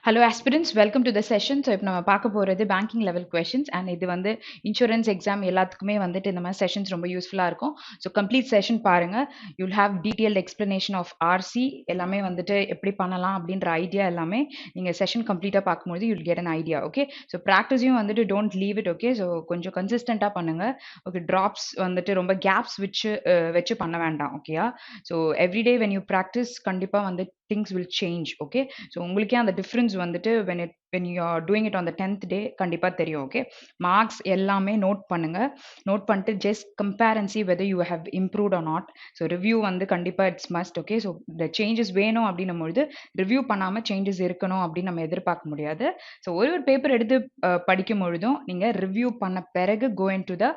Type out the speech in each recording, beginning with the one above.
Hello aspirants, welcome to the session. So, இப்போ நம்ம பார்க்க போறது banking level questions and இது வந்து insurance exam எல்லாத்துக்குமே வந்துட்டு இந்த மாதிரி sessions ரொம்ப யூஸ்ஃபுல்லா இருக்கும். So, complete session பாருங்க. You'll have detailed explanation of RC எல்லாமே வந்துட்டு எப்படி பண்ணலாம் அப்படின்ற ஐடியா எல்லாமே நீங்க session complete பார்க்கும்போது you'll get an idea. Okay. So, practice-யும் வந்துட்டு don't leave it. Okay. So, கொஞ்சம் consistent பண்ணுங்க. Okay. Drops வந்துட்டு ரொம்ப gaps வச்சு பண்ண வேண்டாம். Okay. So, every day when you practice கண்டிப்பா வந்து things will change. Okay. So உங்களுக்கே அந்த டிஃபரன்ஸ் வந்துட்டு when you are doing it on the 10th day கண்டிப்பா தெரியும். ஓகே மார்க்ஸ் எல்லாமே நோட் பண்ணுங்க. நோட் பண்ணிட்டு just compare and see whether you have improved or not. So review வந்து கண்டிப்பா இட்ஸ் மஸ்ட். ஓகே ஸோ இந்த சேஞ்சஸ் வேணும் அப்படின்னும் பொழுது ரிவ்யூ பண்ணாம சேஞ்சஸ் இருக்கணும் அப்படின்னு நம்ம எதிர்பார்க்க முடியாது. ஸோ ஒரு பேப்பர் எடுத்து படிக்கும் பொழுதும் நீங்க ரிவ்யூ பண்ண பிறகு go into the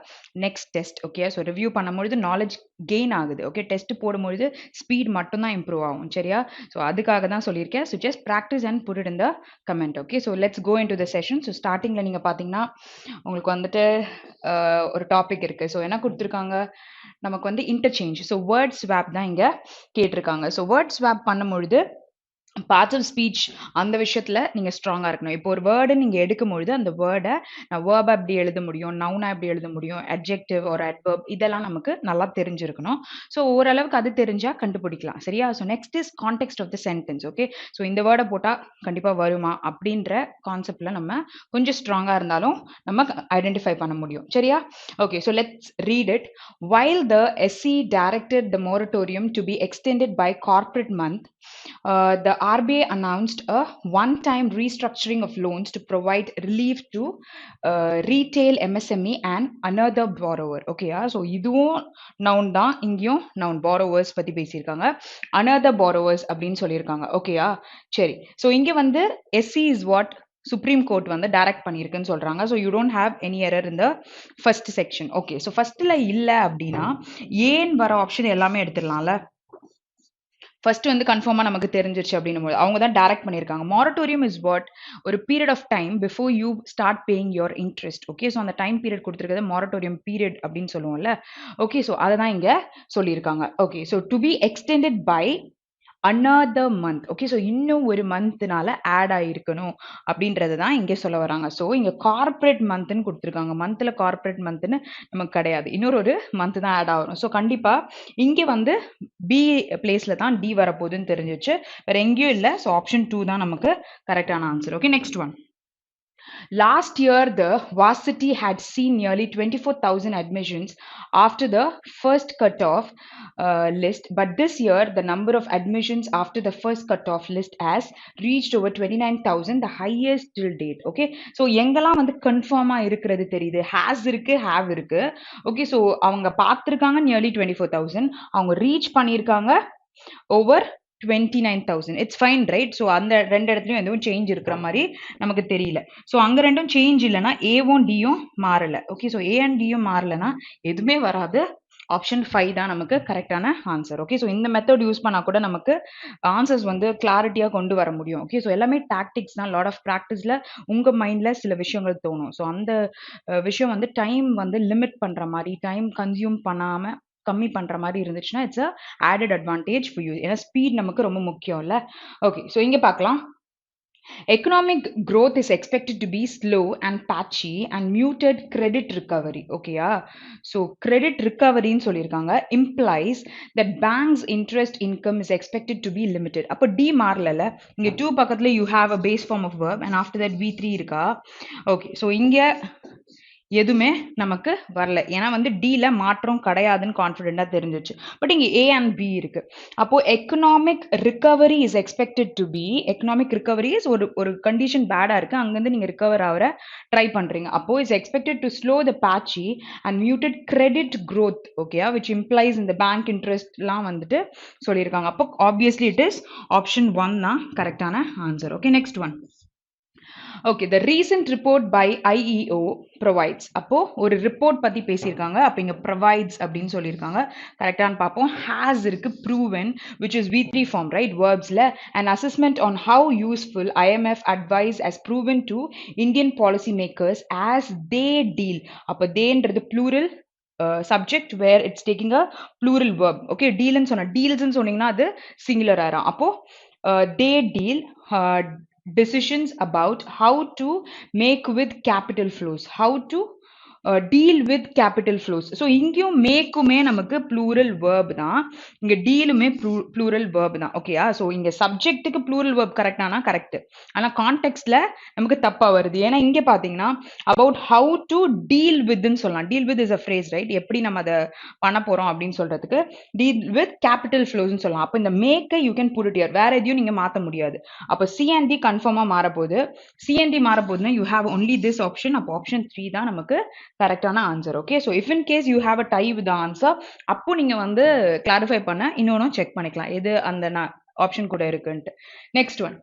next test. Okay so review பண்ணும்பொழுது நாலேஜ் கெயின் ஆகுது. ஓகே டெஸ்ட் போடும்பொழுது ஸ்பீட் மட்டும் தான் இம்ப்ரூவ் ஆகும். சரியா ஸோ அதுக்காக தான் சொல்லியிருக்கேன். So just practice and put it in the comment. Okay so let's go into the session. So ஸ்டார்டிங்கில் நீங்கள் பார்த்தீங்கன்னா உங்களுக்கு வந்துட்டு ஒரு டாபிக் இருக்குது. ஸோ என்ன கொடுத்துருக்காங்க நமக்கு வந்து இன்டர்சேஞ்ச். ஸோ வேர்ட் ஸ்வாப் தான் இங்கே கேட்டிருக்காங்க. ஸோ வேர்ட் ஸ்வாப் பண்ணும்பொழுது பார்ட்ஸ் ஆஃப் ஸ்பீச் அந்த விஷயத்துல நீங்க ஸ்ட்ராங்கா இருக்கணும். இப்போ ஒரு வேர்டு நீங்க எடுக்கும் பொழுது அந்த வேர்டை நான் வேர்பா எப்படி எழுத முடியும், நவுனா எப்படி எழுத முடியும், அட்ஜெக்டிவ் ஒரு அட்வர்ப் இதெல்லாம் நமக்கு நல்லா தெரிஞ்சிருக்கணும். ஸோ ஓரளவுக்கு அது தெரிஞ்சா கண்டுபிடிக்கலாம். சரியா so next is context of the sentence. Okay so இந்த வேர்டை போட்டா கண்டிப்பா வருமா அப்படின்ற கான்செப்ட்ல நம்ம கொஞ்சம் ஸ்ட்ராங்கா இருந்தாலும் நம்ம ஐடென்டிஃபை பண்ண முடியும். சரியா okay so let's read it. While the SC directed the moratorium to be extended by corporate month, the RBI announced a one-time restructuring of loans to provide relief to retail MSME and another borrower. Okay, so இதுவும் noun தான், இங்கேயும் noun borrowers பத்தி பேசியிருக்காங்க. Another borrowers அப்படின்னு சொல்லியிருக்காங்க. ஓகேயா சரி so இங்கே வந்து SC is what supreme court வந்து டைரக்ட் பண்ணியிருக்குன்னு சொல்றாங்க. So you don't have any error இந்த ஃபர்ஸ்ட் செக்ஷன். ஓகே ஸோ ஃபர்ஸ்ட்ல இல்லை அப்படின்னா ஏன் வர ஆப்ஷன் எல்லாமே எடுத்துடலாம்ல. ஃபர்ஸ்ட் வந்து கன்ஃபார்மா நமக்கு தெரிஞ்சிருச்சு அப்படின்னு அவங்க தான் டைரக்ட் பண்ணியிருக்காங்க. மொரட்டோரியம் இஸ் வாட் ஒரு period of time before you start paying your interest. Okay so அந்த டைம் பீரியட் கொடுத்துருக்கிறது மொரட்டோரியம் பீரியட் அப்படின்னு சொல்லுவோம்ல. ஓகே ஸோ அதை தான் இங்கே சொல்லியிருக்காங்க. Okay so to be extended by another month. Okay so இன்னும் ஒரு மந்த்னால ஆட் ஆயிருக்கணும் அப்படின்றது தான் இங்கே சொல்ல வராங்க. ஸோ இங்கே கார்பரேட் மந்த்னு கொடுத்துருக்காங்க. மந்த்ல கார்பரேட் மந்த்னு நமக்கு கிடையாது, இன்னொரு மந்த் தான் ஆட் ஆகும். ஸோ கண்டிப்பா இங்கே வந்து பி பிளேஸ்ல தான் டி வரப்போகுதுன்னு தெரிஞ்சிச்சு, வேற எங்கேயும் இல்லை. ஸோ ஆப்ஷன் 2 தான் நமக்கு கரெக்டான answer. Okay next one. Last year, the varsity had seen nearly 24,000 admissions after the first cutoff list, but this year, the number of admissions after the first cutoff list has reached over 29,000, the highest till date. Okay, so எங்கெல்லாம் வந்து கன்ஃபார்மா இருக்கிறது தெரியுது, has இருக்கு, have இருக்கு. Okay so அவங்க பார்த்துருக்காங்க nearly 24,000, அவங்க ரீச் பண்ணியிருக்காங்க over 29,000. It's fine right. So அந்த ரெண்டு இடத்துலையும் எதுவும் சேஞ்ச் இருக்கிற மாதிரி நமக்கு தெரியல. ஸோ அங்கே ரெண்டும் சேஞ்ச் இல்லைன்னா ஏவும் டியும் மாறலை. ஓகே ஸோ ஏ அண்ட் டியும் மாறலைன்னா எதுவுமே வராது. ஆப்ஷன் 5 தான் நமக்கு கரெக்டான ஆன்சர். ஓகே ஸோ இந்த மெத்தட் யூஸ் பண்ணால் கூட நமக்கு ஆன்சர்ஸ் வந்து கிளாரிட்டியாக கொண்டு வர முடியும். ஓகே ஸோ எல்லாமே டாக்டிக்ஸ் தான். லாட் ஆஃப் ப்ராக்டிஸில் உங்கள் மைண்டில் சில விஷயங்கள் தோணும். ஸோ அந்த விஷயம் வந்து டைம் வந்து லிமிட் பண்ணுற மாதிரி, டைம் கன்சியூம் பண்ணாமல் கம்மி பண்ற மாதிரி இருந்துச்சுன்னா it's a added advantage for you. ஏன்னா ஸ்பீட் நமக்கு ரொம்ப முக்கியம் இல்ல. ஓகே ஸோ இங்க பார்க்கலாம். Economic growth is expected to be slow and patchy and muted credit recovery. ஓகேயா ஸோ credit recovery ன்னு சொல்லியிருக்காங்க. implies that banks interest income is expected to be limited. அப்போ டி மாறல. இங்க 2 பக்கத்துல you have a base form of verb and after that V3 இருக்கா. Okay so இங்க எதுவுமே நமக்கு வரல, ஏன்னா வந்து டில மாற்றம் கிடையாதுன்னு கான்ஃபிடென்ட்டா தெரிஞ்சிச்சு. பட் இங்க ஏ அண்ட் பி இருக்கு. அப்போ economic recovery is expected to be, economic recovery is ஒரு கண்டிஷன் பேடா இருக்கு, அங்கிருந்து நீங்க ரிகவர் ஆகிற ட்ரை பண்றீங்க. அப்போ is expected to slow the patchy and muted credit growth. ஓகேயா விச் இம்ப்ளைஸ் இந்த பேங்க் இன்ட்ரெஸ்ட்லாம் வந்துட்டு சொல்லியிருக்காங்க. அப்போ ஆப்வியஸ்லி இட் இஸ் ஆப்ஷன் 1 தான் கரெக்டான answer. Okay next one. Okay the recent report by IEO provides. அப்போ ஒரு ரிப்போர்ட் பத்தி பேசியிருக்காங்க. அப்போ இங்க provides அப்படின்னு சொல்லியிருக்காங்க. கரெக்டான்னு பார்ப்போம். has இருக்கு, proven which is V3 form right, verbsல an assessment on how useful IMF advice has proven to Indian policy makers as they deal. அப்போ theyன்றது plural subject where it's taking a plural verb. Okay deal ன்னு சொன்னா deals ன்னு சொன்னீங்கன்னா அது singular ஆயிரும். அப்போ they deal decisions about how to make with capital flows, how to deal with capital flows. So இங்கேயும் மேக்குமே நமக்கு plural verb தான், இங்க dealமே plural verb தான். ஓகேயா? ஸோ இங்க சப்ஜெக்ட்டுக்கு plural verb கரெக்டானா கரெக்ட், ஆனா கான்டெக்ட்ல நமக்கு தப்பா வருது. ஏன்னா இங்க பாத்தீங்கன்னா about how to deal withன்னு சொல்லலாம். deal with is a phrase, right? எப்படி நம்ம அதை பண்ண போறோம் அப்படின்னு சொல்றதுக்கு deal with capital flowsன்னு சொல்லலாம். அப்ப இந்த மேக்கை you can put it here, வேற எதையும் நீங்க மாத்த முடியாது. அப்ப C&D கன்ஃபார்மா மாறப்போகுது. C&D மாறப்போகுதுன்னா you have only this option. அப்போ option 3 தான் நமக்கு கரெக்டான answer. Okay, so if in case you have a tie with answer, அப்போ நீங்க வந்து கிளாரிஃபை பண்ண இன்னொன்னும் செக் பண்ணிக்கலாம் எது அந்த ஆப்ஷன் கூட இருக்குன்ட்டு. Next one.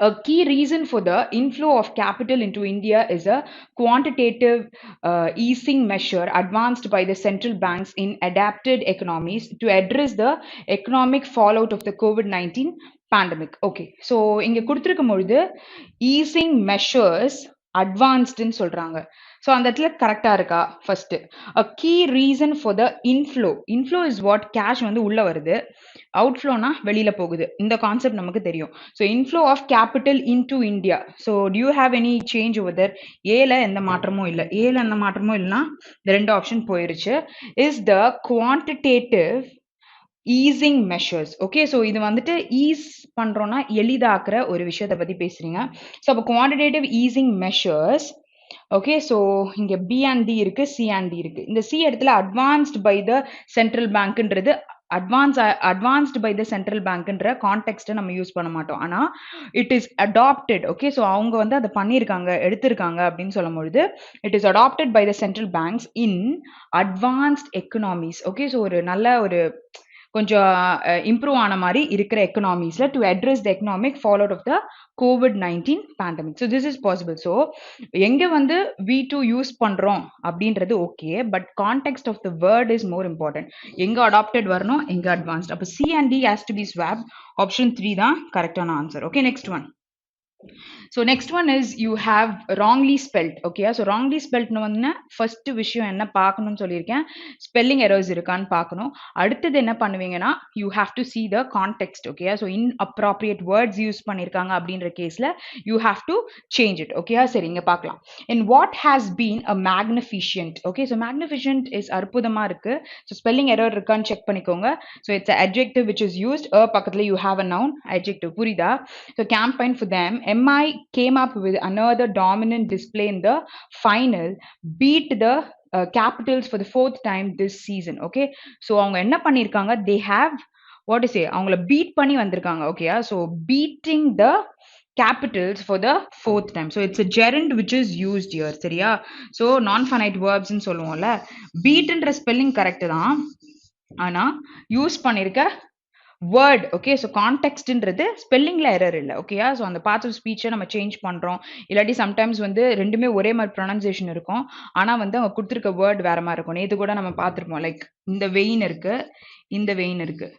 A key reason for the inflow of capital into India is a quantitative easing measure advanced by the central banks in adapted economies to address the economic fallout of the COVID-19 pandemic. Okay, so இங்க கொடுத்திருக்கும் பொழுது easing measures advancedன்னு சொல்றாங்க. So அந்த இடத்துல கரெக்டாக இருக்கா? First, a key reason for the inflow is what, cash வந்து உள்ள வருது, அவுட்ஃப்ளோனா வெளியில போகுது. இந்த கான்செப்ட் நமக்கு தெரியும். So inflow of capital into India. So do you have any change over there? ஏல எந்த மாற்றமும் இல்லை, ஏல எந்த மாற்றமும் இல்லைன்னா இந்த ரெண்டு ஆப்ஷன் போயிருச்சு. Is the quantitative easing measures. Okay, so இது வந்துட்டு ஈஸ் பண்றோம்னா எளிதாக்குற ஒரு விஷயத்தை பத்தி பேசுறீங்க. ஸோ அப்போ quantitative easing measures. Okay, so இங்க பி அண்ட் டி இருக்கு, சி அண்ட் டி இருக்கு. இந்த சி இடத்துல அட்வான்ஸ்ட் பை த சென்ட்ரல் பேங்க்ன்றது அட்வான்ஸ்ட் பை த சென்ட்ரல் பேங்க்ன்ற கான்டெக்ட்டை நம்ம யூஸ் பண்ண மாட்டோம். ஆனா it is adapted. Okay, so அவங்க வந்து அதை பண்ணியிருக்காங்க, எடுத்திருக்காங்க அப்படின்னு சொல்லும் பொழுது it is adapted by the central banks in advanced economies. Okay, so ஒரு நல்ல ஒரு கொஞ்சம் இம்ப்ரூவ் ஆன மாதிரி இருக்கிற எக்கனாமிஸ்ல to address the economic fallout of the COVID-19 pandemic. So this is possible. So எங்க வந்து V2 யூஸ் பண்றோம் அப்படின்றது okay, but context of the word is more important. எங்க அடாப்டட் வரணும், எங்க அட்வான்ஸ்ட். அப்போ C and D has to be swap. Option 3 தான் கரெக்டான answer. Okay, next one. So next one is you have wrongly spelled. Okay, so wrongly spelled வந்து first விஷயம் என்ன பார்க்கணும்னு சொல்லியிருக்கேன், spelling errors இருக்கான்னு பார்க்கணும். அடுத்தது என்ன பண்ணுவீங்கன்னா you have to see the context. Okay, so inappropriate words use பண்ணியிருக்காங்க அப்படின்ற கேஸ்ல you have to change it. Okay, சரி இங்க பார்க்கலாம். In what has been a magnificent. Okay, so magnificent is அற்புதமா இருக்கு. So spelling error இருக்கான்னு செக் பண்ணிக்கோங்க. So it's an adjective which is used. பக்கத்துல you have a noun adjective. புரியுதா? So campaign for them. MI came up with another dominant display in the final, beat the Capitals for the 4th time this season. Okay, so அவங்க என்ன பண்ணிருக்காங்க, they have what to say, அவங்கள beat பண்ணி வந்திருக்காங்க. ஓகேயா, so beating the Capitals for the 4th time. So it's a gerund which is used here. சரியா? So non-finite verbs ன்னு சொல்லுவோம்ல, beatன்ற ஸ்பெல்லிங் கரெக்ட் தான், ஆனா யூஸ் பண்ணிருக்க வேர்ட். ஓகே, ஸோ கான்டெக்ட்ன்றது ஸ்பெல்லிங்ல எரர் இல்லை. ஓகேயா, ஸோ அந்த பார்ட்ஸ் ஆஃப் ஸ்பீச்சை நம்ம சேஞ்ச் பண்றோம், இல்லாட்டி சம்டைம்ஸ் வந்து ரெண்டுமே ஒரே மாதிரி ப்ரொனன்சியேஷன் இருக்கும், ஆனா வந்து அவங்க கொடுத்துருக்க வேர்ட் வேற மாதிரி இருக்கும். நேற்று கூட நம்ம பார்த்துருப்போம், லைக் இந்த வெயின் இருக்கு, இந்த வெயின் இருக்கு.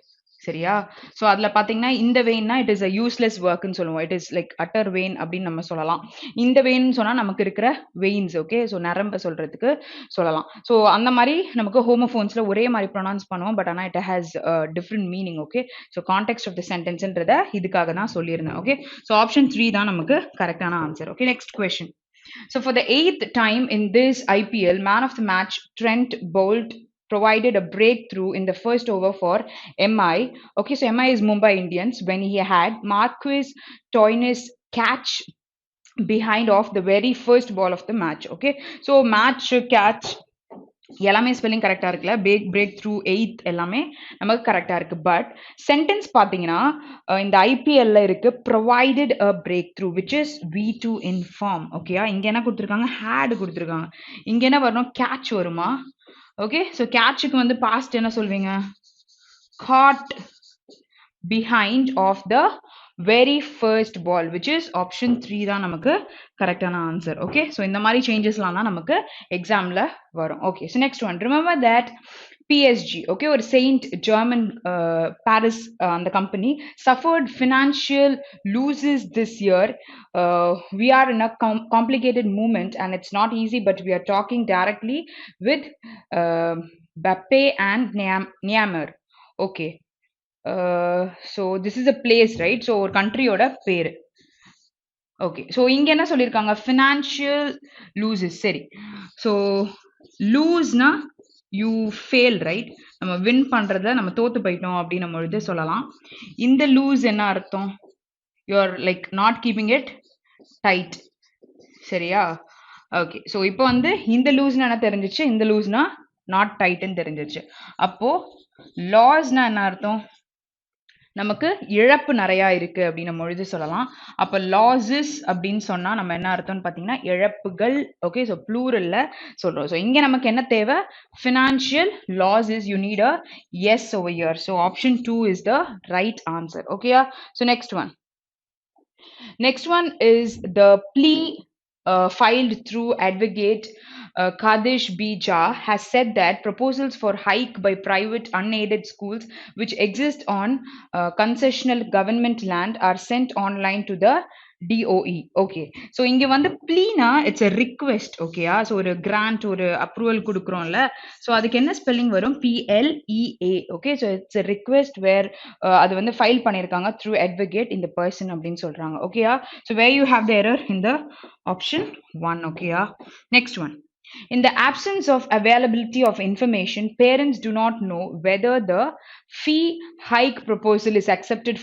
சரியா? ஸோ அதில் பார்த்தீங்கன்னா இந்த வெயின்னா இட் இஸ் அ யூஸ்லெஸ் ஒர்க்னு சொல்லுவோம், it is like utter vain அப்படின்னு நம்ம சொல்லலாம். இந்த வெயின்னு சொன்னால் நமக்கு இருக்கிற வெயின்ஸ். ஓகே, ஸோ நரம்ப சொல்றதுக்கு சொல்லலாம். ஸோ அந்த மாதிரி நமக்கு ஹோமோஃபோன்ஸில் ஒரே மாதிரி ப்ரொனவுன்ஸ் பண்ணுவோம், பட் ஆனால் it has different meaning. Okay, so context of the சென்டென்ஸ்ன்றதை இதுக்காக தான் சொல்லியிருந்தேன். ஓகே, ஸோ ஆப்ஷன் 3 தான் நமக்கு கரெக்டான answer. Okay, next question. So for the 8th time in this IPL, man of the match Trent Bolt provided a breakthrough in the first over for MI. Okay, so MI is Mumbai Indians when he had Marquis Toynes catch behind off the very first ball of the match. Okay, so match catch எல்லாமே spelling கரெக்டா இருக்குல்ல, break through 8th எல்லாமே நமக்கு கரெக்டா இருக்கு. But sentence பாத்தீங்கன்னா இந்த ஐபிஎல்ல இருக்கு provided a break through which is V2 inform. ஓகேயா, இங்க என்ன கொடுத்துருக்காங்க, ஹேட் கொடுத்துருக்காங்க. இங்க என்ன வரணும், கேட்ச் வருமா? ஓகே, ஸோ கேட்சுக்கு வந்து பாஸ்ட் என்ன சொல்வீங்க, God behind of the very first ball, which is option 3 தான் நமக்கு கரெக்டான ஆன்சர். ஓகே, ஸோ இந்த மாதிரி சேஞ்சஸ்லாம் தான் நமக்கு எக்ஸாம்ல வரும். Okay, so next one, remember that PSG, okay, or Saint German Paris, the company suffered financial losses this year. We are in a complicated moment and it's not easy, but we are talking directly with Bappe and Neymar. Okay, so this is a place, right? So ஒரு கண்ட்ரியோட பேரு. Okay so இங்க என்ன சொல்லியிருக்காங்க financial loses சரி so லூஸ்னா you fail right நம்ம win பண்றத நம்ம தோத்து போயிட்டோம் அப்படின்னு நம்ம எழுதி சொல்லலாம் இந்த லூஸ் என்ன அர்த்தம் you're like not keeping it tight சரியா ஓகே ஸோ இப்போ வந்து இந்த லூஸ்னா என்ன தெரிஞ்சிச்சு இந்த லூஸ்னா நாட் டைட்னு தெரிஞ்சிச்சு அப்போ லாஸ்னா என்ன அர்த்தம் நமக்கு இழப்பு நிறையா இருக்கு அப்படின்னு நம்ம எழுதி சொல்லலாம் அப்போ லாஸஸ் அப்படின்னு சொன்னா நம்ம என்ன அர்த்தம்னு பார்த்தீங்கன்னா இழப்புகள் ஓகே ஸோ ப்ளூரல்ல சொல்றோம் ஸோ இங்க நமக்கு என்ன தேவை financial losses you need a S over year so option 2 is the right answer ஓகேயா so next one Next one is the plea filed through advocate Kadesh B. Jha has said that proposals for hike by private unaided schools which exist on concessional government land are sent online to the DOE. Okay. So இங்க வந்து plea-னா it's a request. Okay. So ஒரு grant ஒரு approval குடுக்குறோம்ல. So அதுக்கு என்ன spelling வரும் PLEA. Okay. So it's a request where அது வந்து file பண்ணிருக்காங்க through advocate in the person அப்படின்னு சொல்றாங்க. Okay. So where you have the error in the option 1. Okay. Next one. In the absence of availability of information, parents do not know whether the fee hike proposal is accepted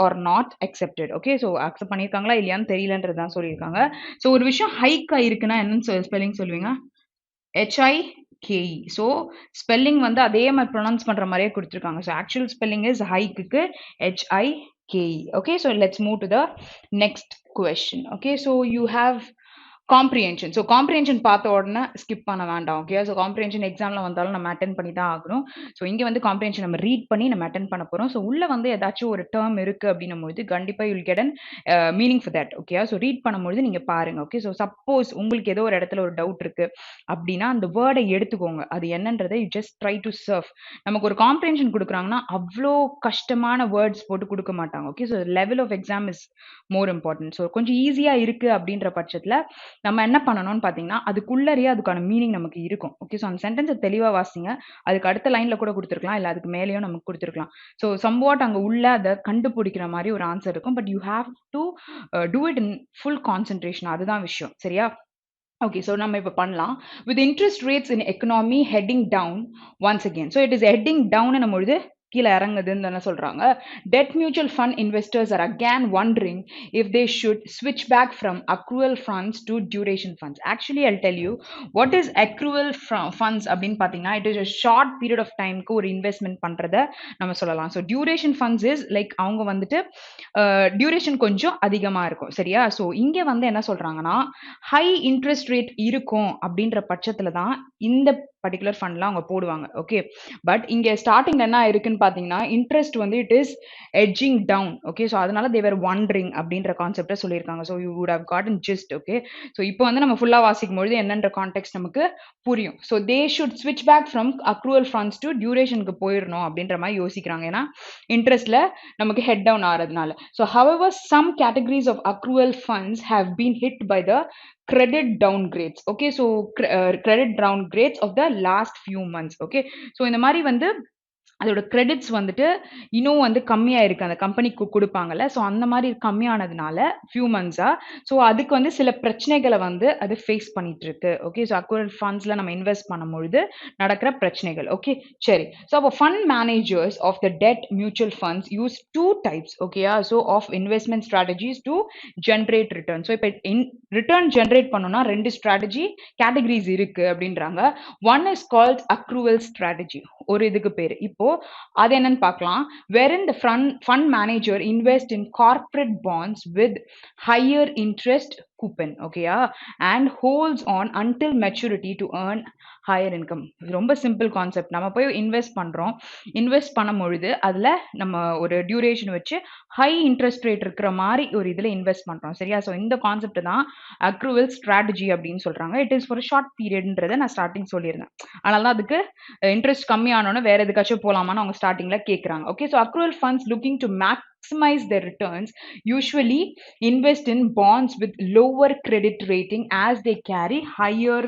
or not accepted. Okay, so accept பண்ணிருக்காங்களா இல்லையான்னு தெரியலன்றது தான் சொல்லியிருக்காங்க. So ஒரு விஷயம் hike ஆயிருக்குன்னா என்னன்னு spelling சொல்லுவீங்க HIKE. So spelling வந்து அதே மாதிரி ப்ரொனவுன்ஸ் பண்ற மாதிரியே கொடுத்துருக்காங்க. ஸோ ஆக்சுவல் ஸ்பெல்லிங் இஸ் ஹைக்குக்கு HIKE. Okay, so let's move to the next question. Okay, so you have comprehension. So comprehension பார்த்த உடனே skip பண்ண வேண்டாம். Okay, so comprehension examல வந்தாலும் நம்ம attend பண்ணி தான் ஆகணும். So இங்க வந்து comprehension நம்ம read பண்ணி நம்ம attend பண்ண போறோம். So உள்ள வந்து ஏதாச்சும் ஒரு term இருக்கு அப்படின்னும்போது கண்டிப்பா you'll get an meaning for that. Okay, so read பண்ணும்போது நீங்க பாருங்க. Okay, so suppose உங்களுக்கு ஏதோ ஒரு இடத்துல ஒரு டவுட் இருக்கு அப்படின்னா அந்த வேர்டை எடுத்துக்கோங்க. அது என்னன்றதை you just try to surf. நமக்கு ஒரு comprehension கொடுக்குறாங்கன்னா அவ்வளோ கஷ்டமான வேர்ட்ஸ் போட்டு கொடுக்க மாட்டாங்க. Okay, so level of exam is more important. So கொஞ்சம் ஈஸியா இருக்கு அப்படின்ற பட்சத்துல நம்ம என்ன பண்ணணும்னு பார்த்தீங்கன்னா அதுக்குள்ளேயே அதுக்கான மீனிங் நமக்கு இருக்கும். ஓகே, ஸோ அந்த சென்டென்ஸை தெளிவாக வாசிங்க. அதுக்கு அடுத்த லைன்ல கூட கொடுத்துருக்கலாம், இல்லை அதுக்கு மேலேயும் நமக்கு கொடுத்துருக்கலாம். ஸோ சம்வாட் அங்கே உள்ள அதை கண்டுபிடிக்கிற மாதிரி ஒரு ஆன்சர் இருக்கும். But you have to do it in full concentration. அதுதான் விஷயம். சரியா? Okay, so நம்ம இப்போ பண்ணலாம். With interest rates in economy heading down once again. So it is heading down என்னும் பொழுது கீழே இறங்குதுன்னு தானே சொல்றாங்க. Debt mutual fund investors are again wondering if they should switch back from accrual funds to duration funds. Actually, I'll tell you what is accrual funds அப்படின்னு பார்த்தீங்கன்னா it is a short period of timeக்கு ஒரு investment பண்றத நம்ம சொல்லலாம். So duration funds is like அவங்க வந்துட்டு duration கொஞ்சம் அதிகமா இருக்கும். சரியா? ஸோ இங்க வந்து என்ன சொல்றாங்கன்னா ஹை இன்ட்ரெஸ்ட் ரேட் இருக்கும் அப்படின்ற பட்சத்துல தான் இந்த பர்டிகுலர் ஃபண்ட்லாம் அவங்க போடுவாங்க. ஓகே, பட் இங்க ஸ்டார்டிங்ல என்ன இருக்குன்னு பாத்தீங்கன்னா இன்ட்ரெஸ்ட் வந்து it is edging down. Okay, so அதனால தேவர் ஒண்டரிங் அப்படின்ற கான்செப்டை சொல்லியிருக்காங்க. So you would have gotten gist. Okay, so இப்போ வந்து நம்ம ஃபுல்லா வாசிக்கும் பொழுது என்னன்ற கான்டெக்ட் நமக்கு புரியும். ஸோ தே ஷுட் ஸ்விட்ச் back from accrual funds to டியூரேஷனுக்கு போயிடணும் அப்படின்ற மாதிரி யோசிக்கிறாங்க. ஏன்னா இன்ட்ரெஸ்ட்ல நமக்கு ஹெட் டவுன் ஆகிறதுனால. So however some categories of accrual funds have been hit by the credit downgrades. Okay, so credit downgrades of the last few months. Okay, so இந்த மாதிரி வந்து அதோட கிரெடிட்ஸ் வந்துட்டு இன்னும் வந்து கம்மியா இருக்கு அந்த கம்பெனிக்கு கொடுப்பாங்கல்ல. ஸோ அந்த மாதிரி கம்மியானதுனால ஃபியூ மந்த்ஸா ஸோ அதுக்கு வந்து சில பிரச்சனைகளை வந்து அது ஃபேஸ் பண்ணிட்டு இருக்கு. ஓகே, ஸோ அக்வரல் ஃபண்ட்ஸ்ல நம்ம இன்வெஸ்ட் பண்ணும்பொழுது நடக்கிற பிரச்சனைகள். ஓகே, சரி. ஸோ அப்போ fund managers of the debt mutual funds use 2 types. ஓகேயா? So of investment strategies to generate return. So இப்போ ரிட்டர்ன் ஜென்ரேட் பண்ணணும்னா 2 ஸ்ட்ராட்டஜி கேட்டகரிஸ் இருக்கு அப்படின்றாங்க. One is called accrual strategy. ஒரு இதுக்கு பேரு. இப்போ அது என்னன்னு பார்க்கலாம். wherein the fund manager invest in corporate bonds with higher interest coupon. ஓகேயா? and holds on until maturity to earn higher income. ரொம்ப சிம்பிள் கான்செப்ட். நம்ம போய் இன்வெஸ்ட் பண்றோம். இன்வெஸ்ட் பண்ணும் பொழுது அதுல நம்ம ஒரு டியூரேஷன் வச்சு ஹை இன்ட்ரெஸ்ட் ரேட் இருக்கிற மாதிரி ஒரு இதுல இன்வெஸ்ட் பண்றோம். சரியா? ஸோ இந்த கான்செப்ட் தான் அக்ரூவல் ஸ்ட்ராட்டஜி அப்படின்னு சொல்றாங்க. இட் இஸ் ஃபார் ஷார்ட் பீரியட்ன்றதை நான் ஸ்டார்டிங் சொல்லியிருந்தேன். அதனால தான் அதுக்கு இன்ட்ரெஸ்ட் கம்மியானோன்னு வேற எதுக்காச்சும் போலாமான்னு அவங்க ஸ்டார்டிங்ல கேட்கறாங்க. Okay, so accrual funds looking to maximize their returns usually invest in bonds with lower credit rating as they carry higher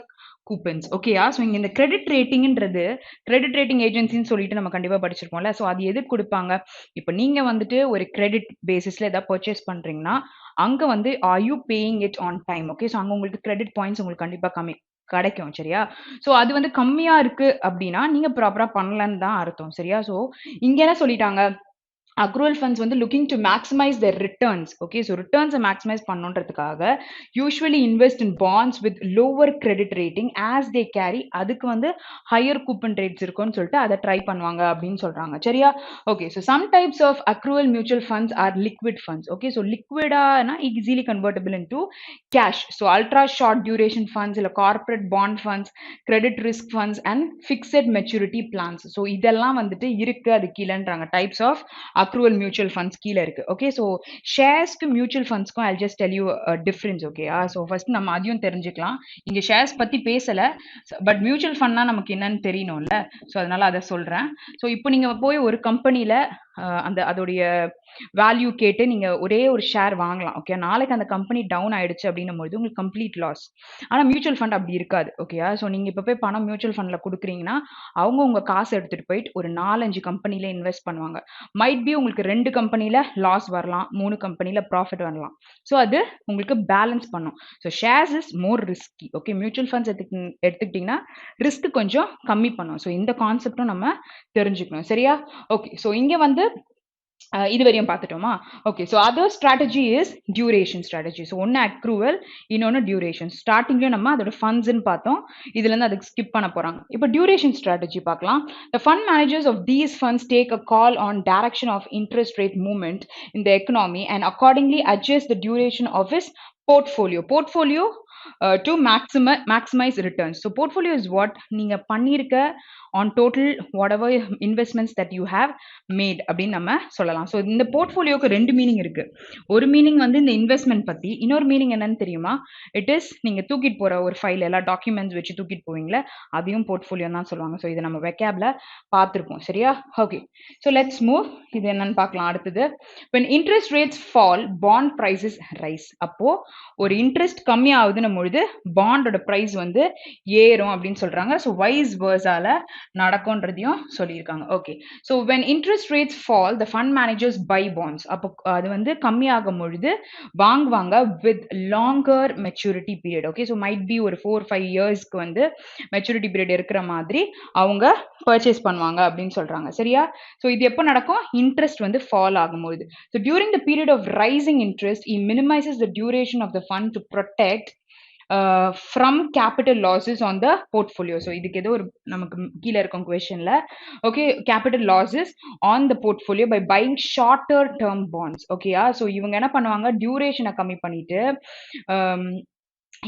coupons ஓகேயா. ஸோ இங்கே இந்த கிரெடிட் ரேட்டிங்ன்றது கிரெடிட் ரேட்டிங் ஏஜென்சின்னு சொல்லிட்டு நம்ம கண்டிப்பாக படிச்சிருப்போம்ல. ஸோ அது எதுக்கு கொடுப்பாங்க? இப்போ நீங்கள் வந்துட்டு ஒரு கிரெடிட் பேசிஸில் எதாவது பர்ச்சேஸ் பண்ணுறீங்கன்னா அங்கே வந்து are you paying it on time? Okay, so அங்கே உங்களுக்கு கிரெடிட் பாயிண்ட்ஸ் உங்களுக்கு கண்டிப்பாக கிடைக்கும் சரியா. ஸோ அது வந்து கம்மியா இருக்கு அப்படின்னா நீங்க ப்ராப்பரா பண்ணலன்னு தான் அர்த்தம் சரியா. ஸோ இங்க என்ன சொல்லிட்டாங்க, அக்ரூவல் ஃபண்ட்ஸ் வந்து looking to maximise their returns. Okay, so ரிட்டர்ன்ஸை மேக்ஸிமைஸ் பண்ணுன்றதுக்காக usually invest in bonds with lower credit rating as they carry, அதுக்கு வந்து ஹையர் கூப்பன் ரேட்ஸ் இருக்கும்னு சொல்லிட்டு அதை ட்ரை பண்ணுவாங்க அப்படின்னு சொல்றாங்க சரியா. Okay, so some types of accrual mutual funds are liquid funds. Okay, so லிக்விடானா easily convertible into cash. So ultra short duration funds இல்லை corporate bond funds, credit risk funds and fixed maturity plans. So இதெல்லாம் வந்துட்டு இருக்கு அது கீழேன்றாங்க types of accrual mutual funds கீழே இருக்கு. Okay, so ஷேர்ஸ்க்கு மியூச்சுவல் ஃபண்ட்ஸ்க்கும் I just tell you difference. ஓகேயா, ஸோ ஃபர்ஸ்ட் நம்ம அதையும் தெரிஞ்சுக்கலாம். இங்கே ஷேர்ஸ் பற்றி பேசலை, பட் மியூச்சுவல் ஃபண்ட்னா நமக்கு என்னன்னு தெரியணும்ல. ஸோ அதனால அதை சொல்கிறேன். ஸோ இப்போ நீங்கள் போய் ஒரு கம்பெனியில் அதோடைய வேல்யூ கேட்டு நீங்க ஒரே ஒரு ஷேர் வாங்கலாம். ஓகே, நாளைக்கு அந்த கம்பெனி டவுன் ஆயிடுச்சு அப்படின்னும் போது உங்களுக்கு கம்ப்ளீட் லாஸ். ஆனா மியூச்சுவல் ஃபண்ட் அப்படி இருக்காது. ஓகேயா, ஸோ நீங்க இப்போ போய் பணம் மியூச்சுவல் ஃபண்ட்ல கொடுக்குறீங்கன்னா அவங்க உங்க காசு எடுத்துட்டு போயிட்டு ஒரு 4-5 கம்பெனில இன்வெஸ்ட் பண்ணுவாங்க. மைட் பி உங்களுக்கு 2 கம்பெனில லாஸ் வரலாம், 3 கம்பெனில ப்ராஃபிட் வரலாம். ஸோ அது உங்களுக்கு பேலன்ஸ் பண்ணும். So shares is more risky. Okay, mutual funds எடுத்துக்கிட்டிங்கன்னா ரிஸ்க் கொஞ்சம் கம்மி பண்ணும். ஸோ இந்த கான்செப்டும் நம்ம தெரிஞ்சுக்கணும் சரியா. ஓகே, ஸோ இங்க வந்து இது வரையும் பார்த்துட்டோமா. Okay, so other strategy is duration strategy. So ஒன்று அக்ரூவல், இன்னொன்று டியூரேஷன். ஸ்டார்டிங்லேயும் நம்ம அதோட ஃபண்ட்ஸ்ன்னு பார்த்தோம், இதுலேருந்து அதுக்கு ஸ்கிப் பண்ண போகிறாங்க. இப்போ டியூரேஷன் ஸ்ட்ராட்டஜி பார்க்கலாம். The fund managers of these funds take a call on direction of interest rate movement in the economy and accordingly adjust the duration of is portfolio to maximize returns. So portfolio is what நீங்க பண்ணிருக்க on total whatever investments that you have made அப்படின்னு நம்ம சொல்லலாம். So இந்த போர்ட்ஃபோலியோக்கு 2 meaning இருக்கு. ஒரு meaning வந்து இந்த இன்வெஸ்ட்மெண்ட் பத்தி, இன்னொரு மீனிங் என்னன்னு தெரியுமா? இட் இஸ் நீங்க தூக்கிட்டு போற ஒரு ஃபைல், எல்லா டாக்குமெண்ட்ஸ் வச்சு தூக்கிட்டு போவீங்களே, அதையும் போர்ட்ஃபோலியோ தான் சொல்லுவாங்க. ஸோ இதை நம்ம வெக்காப்ல பார்த்துருப்போம் சரியா. Okay, so let's move. இது என்னன்னு பார்க்கலாம். அடுத்தது, when interest rates fall bond prices rise. அப்போ ஒரு இன்ட்ரெஸ்ட் கம்மி ஆகுதுன்னு பொழுது பாண்டோட பிரைஸ் வந்து ஏறும் அப்படின்னு சொல்றாங்க. ஸோ வைஸ் வேர்ஸால நடக்கும்ன்றதையும் சொல்லியிருக்காங்க. Okay, so when interest rates fall the fund managers buy bonds. அப்போ அது வந்து கம்மியாகும் பொழுது வாங்குவாங்க with longer maturity period. Okay, so might be ஒரு 4-5 இயர்ஸ்க்கு வந்து மெச்சூரிட்டி பீரியட் இருக்கிற மாதிரி அவங்க பர்ச்சேஸ் பண்ணுவாங்க அப்படின்னு சொல்றாங்க சரியா. ஸோ இது எப்போ நடக்கும்? இன்ட்ரெஸ்ட் வந்து ஃபால் ஆகும்போது. So during the period of rising interest he minimizes the duration of the fund to protect from capital losses on the portfolio. So இதுக்கு ஏதோ ஒரு நமக்கு கீழே இருக்கும் கொஸ்டின்ல. Okay, capital losses on the portfolio by buying shorter term bonds. ஓகேயா, so இவங்க என்ன பண்ணுவாங்க, டியூரேஷனை கம்மி பண்ணிட்டு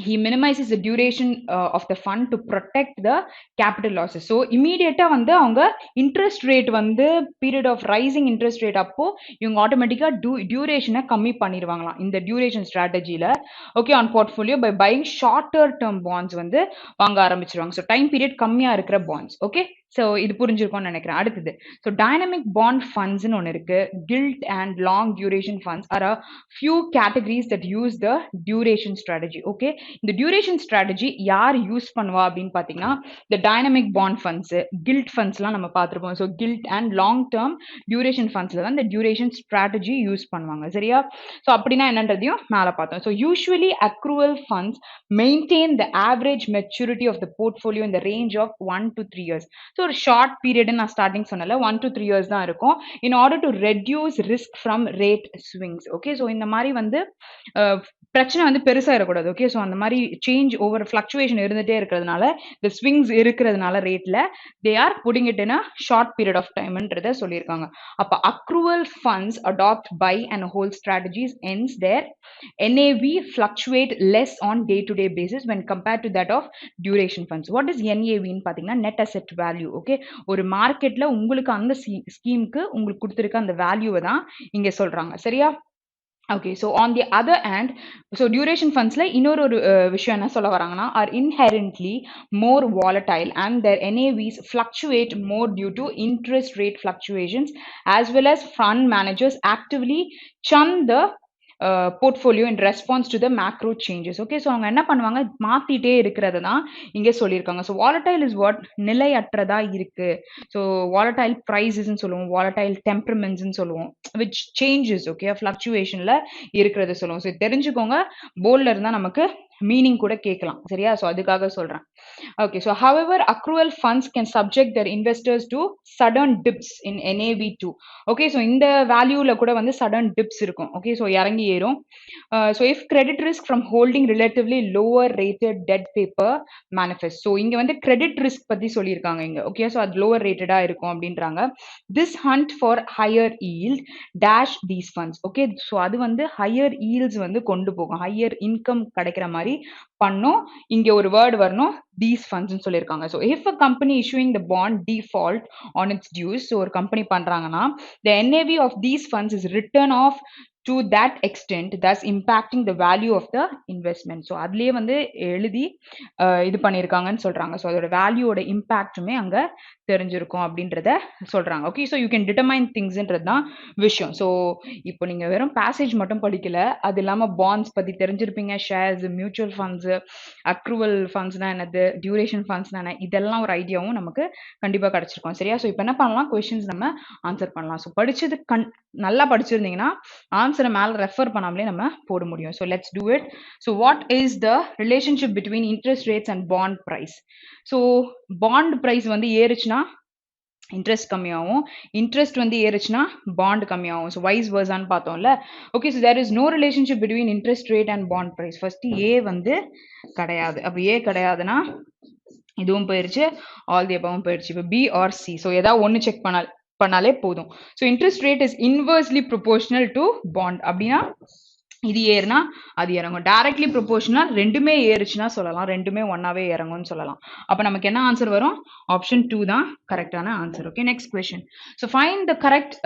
he minimizes the duration of the fund to protect the capital losses. So immediate வந்து அவங்க இன்ட்ரெஸ்ட் ரேட் வந்து period of rising interest rate அப்போ இவங்க ஆட்டோமேட்டிக்கா டியூரேஷனை கம்மி பண்ணிடுவாங்களாம் இந்த டியூரேஷன் ஸ்ட்ராட்டஜில. Okay, on portfolio by buying shorter term bonds வந்து வாங்க ஆரம்பிச்சிருவாங்க. ஸோ டைம் பீரியட் கம்மியா இருக்கிற பாண்ட்ஸ். ஓகே, ஸோ இது புரிஞ்சிருக்கும்னு நினைக்கிறேன். அடுத்தது, ஸோ டைனமிக் பாண்ட் ஃபண்ட்ஸ்னு ஒன்று இருக்கு. Gilt and long duration funds are a few categories that use the duration strategy. Okay, இந்த டியூரேஷன் ஸ்ட்ராட்டஜி யார் யூஸ் பண்ணுவா அப்படின்னு பார்த்தீங்கன்னா, இந்த டைனமிக் பாண்ட் ஃபண்ட்ஸ், கில்ட் ஃபண்ட்ஸ்லாம் நம்ம பார்த்துருப்போம். So gilt and long term duration ஃபண்ட்ஸில் தான் இந்த டியூரேஷன் ஸ்ட்ராட்டஜி யூஸ் பண்ணுவாங்க சரியா. ஸோ அப்படின்னா என்னன்றதையும் மேலே பார்த்தோம். So usually accrual funds maintain the average maturity of the portfolio in the range of 1 to 3 years. ஸோ ஒரு ஷார்ட் பீரியட் நான் ஸ்டார்டிங் சொன்னல 1 to 3 years தான் இருக்கும். In order to reduce risk from rate swings. Okay, so இந்த மாதிரி வந்து பிரச்சனை வந்து பெருசாக இருக்கக்கூடாது. ஓகே, ஸோ அந்த மாதிரி சேஞ்ச் ஓவர் ஃப்ளக்சுவேஷன் இருந்துகிட்டே இருக்கிறதுனால, இந்த ஸ்விங்ஸ் இருக்கிறதுனால ரேட்டில் they are putting it in a short period of டைம்ன்றதை சொல்லியிருக்காங்க. அப்போ accrual funds adapt by and hold strategies hence their NAV fluctuate less on day-to-day basis when compared to that of duration funds. What is NAV ன்னு பார்த்தீங்கன்னா net asset value. Okay, ஒரு மார்க்கெட்ல உங்களுக்கு அந்த ஸ்கீமுக்கு உங்களுக்கு கொடுத்துருக்க அந்த வேல்யூவை தான் இங்கே சொல்றாங்க சரியா. Okay, so on the other hand, so duration funds like இன்னொரு விஷயம் என்ன சொல்ல வராங்கன்னா, are inherently more volatile and their NAVs fluctuate more due to interest rate fluctuations as well as fund managers actively churn the portfolio in response to the macro changes. Okay, so அவங்க என்ன பண்ணுவாங்க, மாத்திட்டே இருக்கிறது தான் இங்க சொல்லியிருக்காங்க. So volatile is what, நிலையற்றதா இருக்கு. So volatile prices ன்னு சொல்லுவோம், volatile temperaments ன்னு சொல்லுவோம், which changes, okay, fluctuationல இருக்கிறது சொல்லுவோம். So தெரிஞ்சுக்கோங்க, போல்ட்ல இருந்தா நமக்கு மீனிங் கூட கேட்கலாம், சரியா? ஸோ அதுக்காக சொல்றேன். Okay, so however, accrual funds can subject their investors to sudden dips in NAV2. Okay, so இந்த வேல்யூல கூட வந்து sudden dips இருக்கும். Okay, so இறங்கி ஏறும். So if credit risk from holding relatively lower rated debt paper manifest. So இங்க வந்து credit risk பத்தி சொல்லியிருக்காங்க இங்க. Okay, so அது lower rated இருக்கும் அப்படின்றாங்க. This hunt for higher yield dash these funds. Okay, so அது வந்து higher yields வந்து கொண்டு போகும், higher income கிடைக்கிற மாதிரி பண்ணும். இங்க ஒரு வேர்டு வரணும், these funds ன்னு சொல்லியிருக்காங்க. So if a company issuing the bond default on its dues, so ஒரு company பண்றாங்கன்னா, the NAV of these funds is written off to that extent, thus impacting the value of the investment. So அதுலயே வந்து எழுதி இது பண்ணியிருக்காங்கன்னு சொல்றாங்க. So அதோட வேல்யூவோட இம்பாக்டுமே அங்க தெரிஞ்சிருக்கும் அப்படின்றத சொல்றாங்க. Okay, so you can determine திங்ஸ்ன்றது தான் விஷயம். ஸோ இப்போ நீங்க வெறும் பேசேஜ் மட்டும் படிக்கல, அது இல்லாம பாண்ட்ஸ் பத்தி தெரிஞ்சிருப்பீங்க, ஷேர்ஸ், மியூச்சுவல் ஃபண்ட்ஸ், அக்ரூவல் ஃபண்ட்ஸ்னா என்னது, டியூரேஷன் ஃபண்ட்ஸ்னா என்ன, இதெல்லாம் ஒரு ஐடியாவும் நமக்கு கண்டிப்பா கிடைச்சிருக்கும், சரியா? ஸோ இப்போ என்ன பண்ணலாம், கொஸ்டின்ஸ் நம்ம ஆன்சர் பண்ணலாம். ஸோ படிச்சது நல்லா படிச்சிருந்தீங்கன்னா ஆன்சரை மேல ரெஃபர் பண்ணாமலே நம்ம போட முடியும். So let's do it. So what is the relationship between interest rates and bond price? So bond price வந்து ஏறுச்சுன்னா இன்ட்ரெஸ்ட் கம்மியாகும், இன்ட்ரெஸ்ட் வந்து ஏறுச்சுன்னா பாண்ட் கம்மியாகும். ஸோ வைஸ் வர்சான்னு பார்த்தோம்ல. Okay, so there is no relationship between interest rate and bond price. First A வந்து கிடையாது. அப்போ ஏ கிடையாதுன்னா இதுவும் போயிடுச்சு, ஆல் தி அபவும் போயிடுச்சு. இப்போ பி ஆர் சி. ஸோ ஏதாவது ஒன்று செக் பண்ணாலே போதும். So interest rate is inversely proportional to bond. அப்படின்னா இது ஏறுனா அது இறங்கும். டைரக்ட்லி ப்ரொபோர்ஷனல், ரெண்டுமே ஏறுச்சுன்னா சொல்லலாம், ரெண்டுமே ஒன்னாவே இறங்கும்னு சொல்லலாம். அப்ப நமக்கு என்ன ஆன்சர் வரும்? ஆப்ஷன் 2 தான் கரெக்டான answer. Okay, next question. So find the correct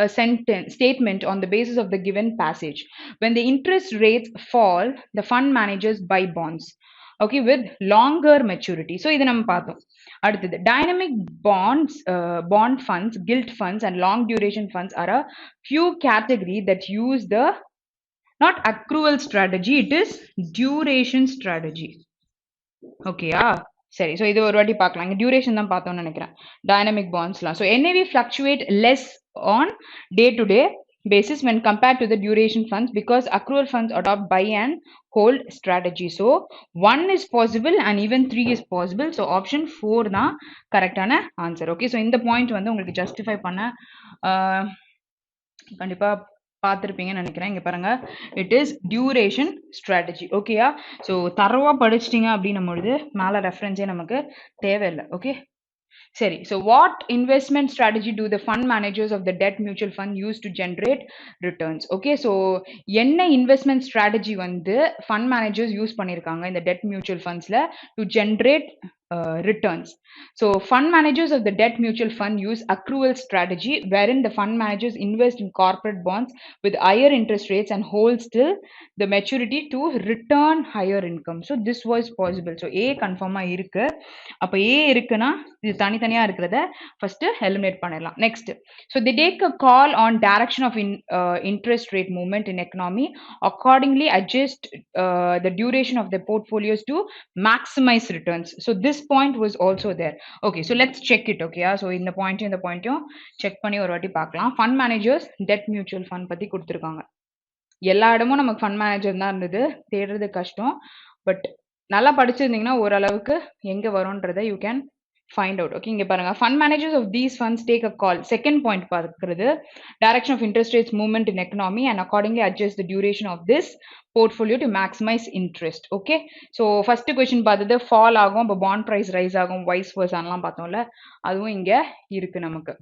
statement on the basis of the given passage. when the interest rates fall, the fund managers buy bonds, okay, with longer maturity. So இது நம்ம பார்த்தோம். அடுத்தது, dynamic bonds, bond funds, gilt funds and long duration funds are a few category that use the not accrual strategy, it is duration strategy. ஓகேயா? சரி, so இது ஒரு வாட்டி பார்க்கலாம். இங்கே டியூரேஷன் தான் பார்த்தோம்னு நினைக்கிறேன், டைனமிக் பாண்ட்ஸ்லாம். So NAV fluctuate less on day to day basis when compared to the duration funds because accrual funds adopt buy and hold strategy. So 1 is possible and even 3 is possible. So option 4 தான் கரெக்டான answer. Okay, so இந்த point வந்து உங்களுக்கு justify பண்ண கண்டிப்பா பார்த்துருப்பீங்கன்னு நினைக்கிறேன். இங்க பாருங்க, இட் இஸ் டியூரேஷன் ஸ்ட்ராட்டஜி. ஓகேயா? ஸோ தரவா படிச்சிட்டிங்க அப்படின்னும் பொழுது மேலே ரெஃபரன்ஸே நமக்கு தேவையில்லை. ஓகே, சரி. So what investment strategy do the fund managers of the debt mutual fund use to generate returns? Okay, so என்ன இன்வெஸ்ட்மெண்ட் ஸ்ட்ராட்டஜி வந்து ஃபண்ட் மேனேஜர்ஸ் யூஸ் பண்ணியிருக்காங்க இந்த டெட் மியூச்சுவல் ஃபண்ட்ஸில் to generate returns? So fund managers of the debt mutual fund use accrual strategy wherein the fund managers invest in corporate bonds with higher interest rates and hold still the maturity to return higher income. So this was possible. So A confirm இருக்கு. அப்ப A இருக்குன்னா இது தனித்தனியா இருக்கிறத first eliminate பண்ணிடலாம். Next, so they take a call on direction of interest rate movement in economy, accordingly adjust the duration of the portfolios to maximize returns. So this point was also there. Okay, so let's check it. Okay, so இந்த பாயிண்ட்டையும் check பண்ணி ஒரு வாட்டி பார்க்கலாம். Fund managers dead mutual fund பத்தி கொடுத்துருக்காங்க. எல்லா இடமும் நமக்கு ஃபண்ட் மேனேஜர் தான் இருந்தது, தேடுறது கஷ்டம். பட் நல்லா படிச்சிருந்தீங்கன்னா ஓரளவுக்கு எங்க வரும்ன்றதை you can find out. Okay, இங்க பாருங்க, fund managers of these funds take a call. Second point பார்க்கிறது, direction of interest rates movement in economy and accordingly adjust the duration of this portfolio to maximize interest. Okay, so first question பார்த்தது fall ஆகும், அப்போ bond price rise ஆகும், vice versa எல்லாம் பார்த்தோம்ல, அதுவும் இங்க இருக்கு நமக்கு.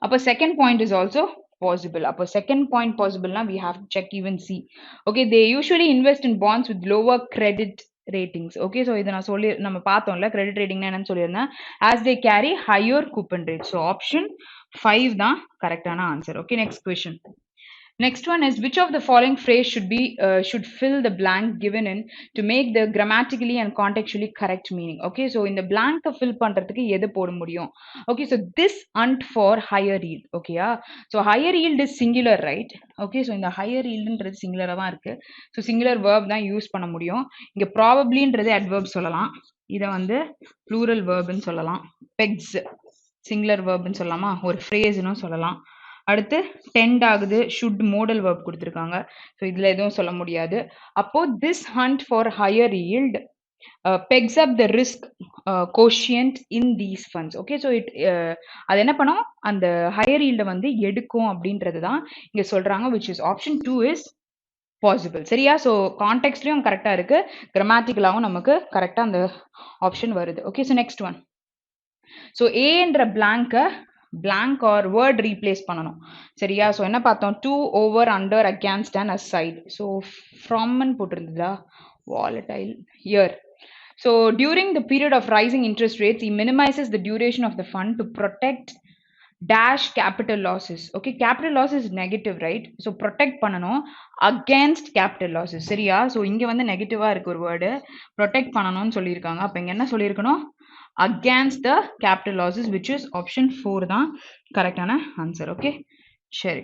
அப்போ second point is also possible. அப்போ second point possible na we have to check even C. Okay, they usually invest in bonds with lower credit ratings. Okay, so இதை நான் சொல்லி நம்ம பார்த்தோம்ல, credit rating என்னன்னு சொல்லியிருந்தேன், as they carry higher coupon rate. So option 5 தான் கரெக்டான answer. Okay, next question. Next one is which of the following phrase should fill the blank given in to make the grammatically and contextually correct meaning. Okay, so in the blank fill பண்றதுக்கு எது போட முடியும்? Okay, so this hunt for higher yield. Okay, so higher yield is singular, right? Okay, so இந்த higher yieldன்றது singular தான் இருக்கு. So singular verb தான் use பண்ண முடியும். இங்க probablyன்றது adverb சொல்லலாம். இத வந்து plural verbன்னு சொல்லலாம். pegs singular verbன்னு சொல்லலாமா? ஒரு phrase-னும் சொல்லலாம். அடுத்து டெண்ட் ஆகுது ஷுட் மோடல் வேர்ப் கொடுத்துருக்காங்க ஸோ இதில் எதுவும் சொல்ல முடியாது அப்போ this hunt for higher yield pegs up the risk quotient in these funds okay so அது என்ன பண்ணும் அந்த ஹையர் ஈல்டை வந்து எடுக்கும் அப்படின்றது தான் இங்கே சொல்கிறாங்க which is option 2 is possible சரியா ஸோ கான்டெக்ட்லையும் கரெக்டாக இருக்கு கிராமட்டிக்கலாகவும் நமக்கு கரெக்டாக அந்த ஆப்ஷன் வருது okay so next one so ஏன்ற பிளாங்கை blank or word replace பண்ணனும் சரியா சோ என்ன பார்த்தோம் to over under against and aside so from ன்னு போட்டிருந்ததா volatile year so during the period of rising interest rates he minimizes the duration of the fund to protect dash capital losses okay capital loss is negative right so protect பண்ணனும் against capital losses சரியா so இங்க வந்து நெகட்டிவா இருக்கு ஒரு word protect பண்ணனும்னு சொல்லிருக்காங்க அப்ப இங்க என்ன சொல்லிருக்கணும் against the capital losses which is option 4 தான் கரெக்டான ஆன்சர் ஓகே சரி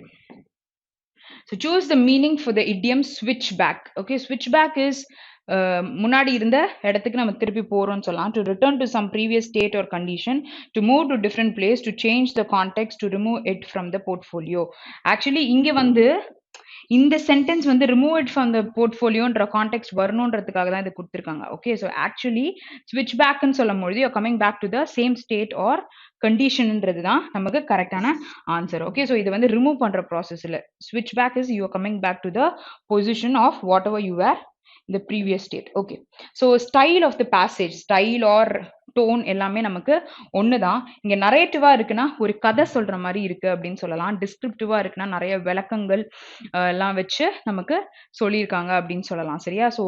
so choose the meaning for the idiom switch back okay switch back is முன்னாடி இருந்த இடத்துக்கு நம்ம திருப்பி போறோம்னு சொல்லலாம் to return to some previous state or condition to move to different place to change the context to remove it from the portfolio actually இங்க வந்து இந்த சென்டென்ஸ் வந்து ரிமூவ் இட் ஃப்ரம் த போர்ட்ஃபோலியோன்ற கான்டெக்ட் வரணுன்றதுக்காக தான் இது கொடுத்துருக்காங்க ஓகே ஸோ ஆக்சுவலி ஸ்விட்ச் பேக்னு சொல்லும் பொழுது you coming back to the same state or கண்டிஷன்ன்றது தான் நமக்கு கரெக்டான ஆன்சர் ஓகே ஸோ இது வந்து ரிமூவ் பண்ற ப்ராசஸ்ல ஸ்விட்ச் back is you coming back to the position of whatever you are the previous state okay so style of the passage style or tone எல்லாமே நமக்கு ஒண்ணுதான் இங்க நரேட்டிவா இருக்குன்னா ஒரு கதை சொல்ற மாதிரி இருக்கு அப்படின்னு சொல்லலாம் டிஸ்கிரிப்டிவா இருக்குன்னா நிறைய விளக்கங்கள் எல்லாம் வச்சு நமக்கு சொல்லியிருக்காங்க அப்படின்னு சொல்லலாம் சரியா ஸோ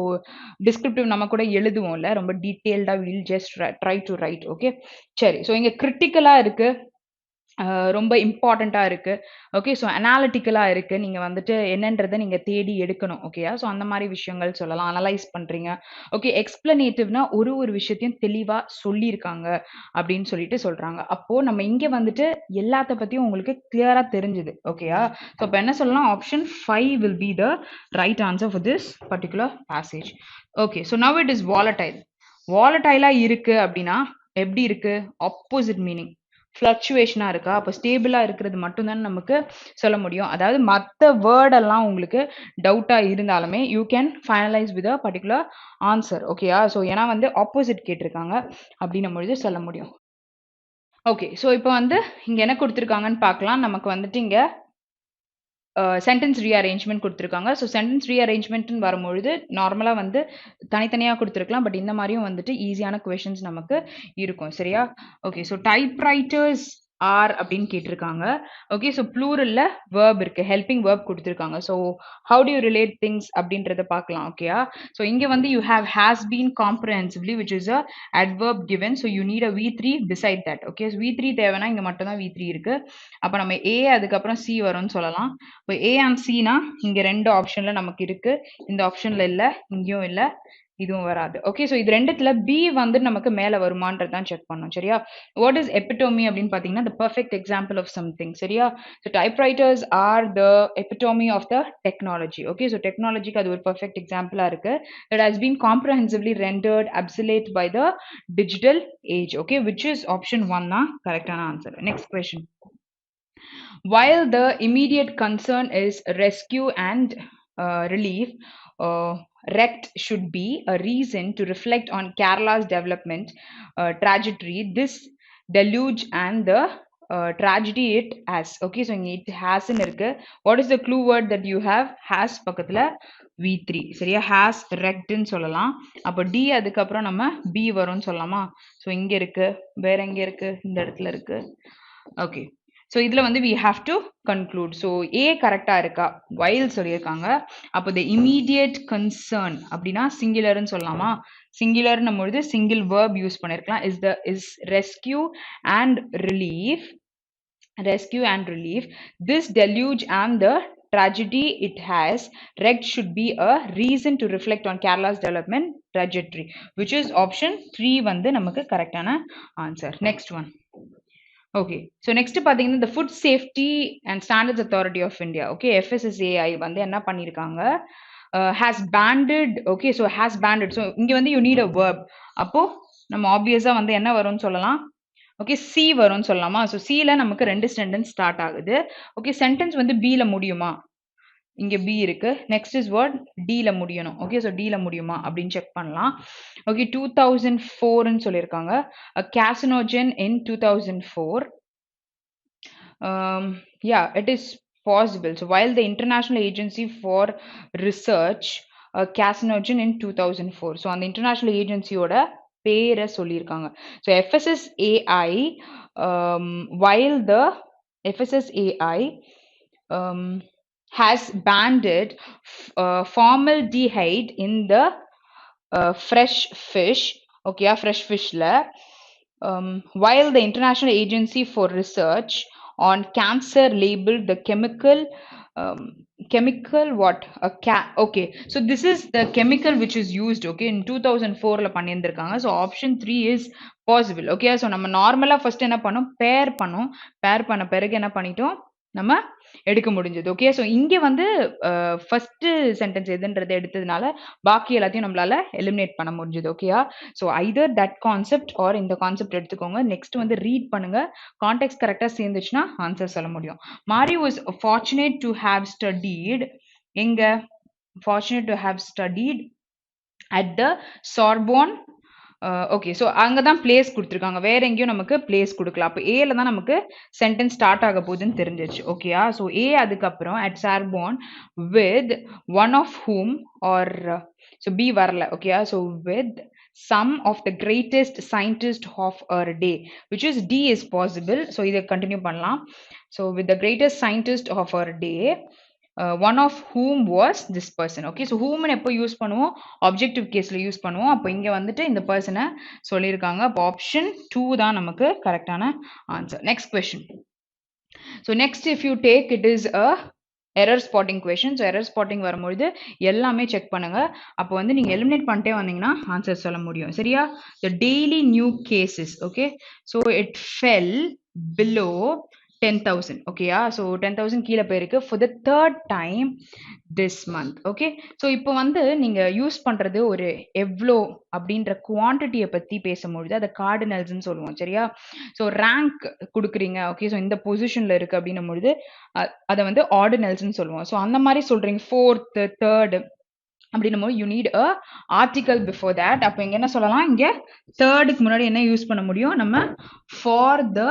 டிஸ்கிரிப்டிவ் நம்ம கூட எழுதுவோம்ல ரொம்ப டீட்டெயில்டா will just try to write okay சரி ஸோ இங்க கிரிட்டிக்கலா இருக்கு ரொம்ப இம்பார்ட்டண்ட்டாக இருக்குது ஓகே ஸோ அனாலிட்டிக்கலாக இருக்குது நீங்கள் வந்துட்டு என்னன்றதை நீங்கள் தேடி எடுக்கணும் ஓகேயா ஸோ அந்த மாதிரி விஷயங்கள் சொல்லலாம் அனலைஸ் பண்ணுறீங்க ஓகே எக்ஸ்பிளனேட்டிவ்னா ஒரு விஷயத்தையும் தெளிவாக சொல்லியிருக்காங்க அப்படின்னு சொல்லிட்டு சொல்கிறாங்க அப்போது நம்ம இங்கே வந்துட்டு எல்லாத்த பற்றியும் உங்களுக்கு கிளியராக தெரிஞ்சுது ஓகேயா ஸோ இப்போ என்ன சொல்லலாம் option 5 will be the right answer for this particular passage okay so now it is volatile வாலடைலாக இருக்குது அப்படின்னா எப்படி இருக்குது ஆப்போசிட் மீனிங் ஃப்ளக்சுவேஷனாக இருக்கா அப்போ ஸ்டேபிளாக இருக்கிறது மட்டும்தான் நமக்கு சொல்ல முடியும் அதாவது மற்ற வேர்டெல்லாம் உங்களுக்கு டவுட்டாக இருந்தாலுமே you can finalise with a particular answer ஓகேயா ஸோ ஏன்னா வந்து ஆப்போசிட் கேட்டிருக்காங்க அப்படின்னும் பொழுது சொல்ல முடியும் ஓகே ஸோ இப்போ வந்து இங்கே என்ன கொடுத்துருக்காங்கன்னு பார்க்கலாம் நமக்கு வந்துட்டு இங்கே சென்டென்ஸ் ரீஅரேஞ்ச்மெண்ட் கொடுத்துருக்காங்க ஸோ சென்டென்ஸ் ரீஅரேஞ்ச்மெண்ட்னு வரும்பொழுது நார்மலாக வந்து தனித்தனியாக கொடுத்துருக்கலாம் பட் இந்த மாதிரியும் வந்துட்டு ஈஸியான கொஷின்ஸ் நமக்கு இருக்கும் சரியா ஓகே ஸோ டைப்ரைட்டர்ஸ் ஆர் அப்படின்னு கேட்டிருக்காங்க ஓகே ஸோ ப்ளூரல்ல வேர்ப் இருக்கு ஹெல்பிங் வேர்ப் கொடுத்துருக்காங்க so how do you relate things அப்படின்றத பார்க்கலாம் ஓகேயா ஸோ இங்கே வந்து you have has been comprehensively which is a adverb given so you need a V3 beside that okay V3 தேவைன்னா இங்கே மட்டும் தான் V3 இருக்கு அப்போ நம்ம ஏ அதுக்கப்புறம் சி வரும்னு சொல்லலாம் இப்போ ஏ அண்ட் சினா இங்கே ரெண்டு ஆப்ஷன்ல நமக்கு இருக்கு இந்த ஆப்ஷன்ல இல்லை இங்கேயும் இல்லை இதுவும் வராது ஓகே ஸோ இது ரெண்டுத்துல பி வந்து நமக்கு மேல வருமானதான் செக் பண்ணோம் சரியா வாட் இஸ் எபிட்டோமி அப்படின்னு பாத்தீங்கன்னா the perfect example of something சரியா so typewriters are the epitome of the technology okay so டெக்னாலஜிக்கு அது ஒரு perfect example இருக்கு that has been comprehensively rendered obsolete by the digital age okay which is option 1 தான் கரெக்டான answer next question while the immediate concern is rescue and relief wrecked should be a reason to reflect on Kerala's development trajectory. This deluge and the tragedy it has. Okay, so it has in irukku. What is the clue word that you have? Has பக்கத்துல V3. சரியா has wrecked ன்னு சொல்லலாம். அப்போ D அதுக்கு அப்புறம் நம்ம B வரும்னு சொல்லலாமா? So இங்க இருக்கு, வேற எங்க இருக்கு? இந்த இடத்துல இருக்கு. Okay. ஸோ இதில் வந்து we have to conclude so A கரெக்டாக இருக்கா வைல் சொல்லியிருக்காங்க அப்போ த இமீடியட் கன்சர்ன் அப்படின்னா சிங்குலர்னு சொல்லலாமா சிங்குலர்னும் பொழுது சிங்கிள் வேர்ப் யூஸ் பண்ணியிருக்கலாம் is rescue and relief this deluge and the tragedy it has wrecked should be a reason to reflect on Kerala's development trajectory, which is option 3 வந்து நமக்கு கரெக்டான answer. Next one. Okay, so next பார்த்தீங்கன்னா the Food Safety and Standards Authority of India, okay, FSSAI வந்து என்ன பண்ணியிருக்காங்க, has banded, okay, so has banded, so இங்க வந்து you need a verb, அப்போ நம்ம ஆப்வியஸா வந்து என்ன வரும்னு சொல்லலாம், ஓகே, சி வரும்னு சொல்லலாமா. ஸோ சியில் நமக்கு 2 சென்டென்ஸ் ஸ்டார்ட் ஆகுது. ஓகே, சென்டென்ஸ் வந்து பியில் முடியுமா, இங்கே பி இருக்கு, நெக்ஸ்ட் இஸ் வேர்ட் டியில் முடியணும். ஓகே, ஸோ டியில் முடியுமா அப்படின்னு செக் பண்ணலாம். ஓகே, 2004ன்னு சொல்லியிருக்காங்க, carcinogen in 2004. Yeah, it is possible. So while the International Agency for Research carcinogen in 2004, so அந்த இன்டர்நேஷனல் ஏஜென்சியோட பேரை சொல்லியிருக்காங்க. So FSSAI, while the FSSAI has banned formaldehyde in the fresh fish, okay, fresh fishல, while the International Agency for Research on Cancer labeled the chemical what okay, so this is the chemical which is used, okay, in 2004 ல பண்ணியிருந்திருக்காங்க. so option 3 is possible. okay, so நம்ம நார்மலா first என்ன பண்ணோம், பேர் பண்ண பிறகு என்ன பண்ணிட்டோம், நம்ம எடுக்க முடிஞ்சது. ஓகே, ஸோ இங்கே வந்து ஃபர்ஸ்ட் சென்டென்ஸ் எதுன்றதை எடுத்ததுனால பாக்கி எல்லாத்தையும் நம்மளால எலிமினேட் பண்ண முடிஞ்சது. ஓகேயா, so either that concept are இந்த கான்செப்ட் எடுத்துக்கோங்க. நெக்ஸ்ட் வந்து ரீட் பண்ணுங்க, கான்டெக்ட் கரெக்டாக சேர்ந்துச்சுன்னா ஆன்சர் சொல்ல முடியும். Marie was fortunate to have studied, எங்க fortunate to have studied at the Sorbonne. Okay, so அங்கே தான் பிளேஸ் கொடுத்துருக்காங்க, வேற எங்கேயும் நமக்கு பிளேஸ் கொடுக்கல. அப்போ ஏல தான் நமக்கு சென்டென்ஸ் ஸ்டார்ட் ஆக போகுதுன்னு தெரிஞ்சிச்சு. ஓகேயா, ஸோ ஏ அதுக்கப்புறம் at Sorbonne with one of whom are, so B வரல. ஓகேயா, so with some of the greatest scientists of our day, which is D is possible. so இதை கண்டினியூ பண்ணலாம். so with the greatest scientist of our day, one of whom was this person. okay, so whom எப்போ use பண்ணுவோம், objective கேஸ்ல use பண்ணுவோம். அப்போ இங்க வந்துட்டு இந்த பர்சனை சொல்லியிருக்காங்க. அப்போ ஆப்ஷன் 2 தான் நமக்கு கரெக்டான answer. Next question. So next if you take it is a error spotting question. So error spotting வரும்பொழுது எல்லாமே செக் பண்ணுங்க. அப்போ வந்து நீங்கள் எலிமினேட் பண்ணிட்டே வந்தீங்கன்னா ஆன்சர் சொல்ல முடியும். சரியா, the daily new cases, okay, so it fell below 10,000. ஓகேயா, ஸோ 10,000 கீழே போயிருக்கு for the third time this month. Okay, so இப்போ வந்து நீங்கள் யூஸ் பண்ணுறது ஒரு எவ்வளோ அப்படின்ற குவான்டிட்டியை பற்றி பேசும்பொழுது அதை கார்டினல்ஸ்ன்னு சொல்லுவோம். சரியா, ஸோ ரேங்க் கொடுக்குறீங்க, ஓகே, ஸோ இந்த பொசிஷனில் இருக்குது அப்படின்னும் பொழுது அதை வந்து ஆர்டினல்ஸ்ன்னு சொல்லுவோம். ஸோ அந்த மாதிரி சொல்கிறீங்க, ஃபோர்த்து, தேர்டு அப்படின்னும் போது you need a article before that. அப்போ இங்கே என்ன சொல்லலாம், இங்கே தேர்டுக்கு முன்னாடி என்ன யூஸ் பண்ண முடியும், நம்ம for the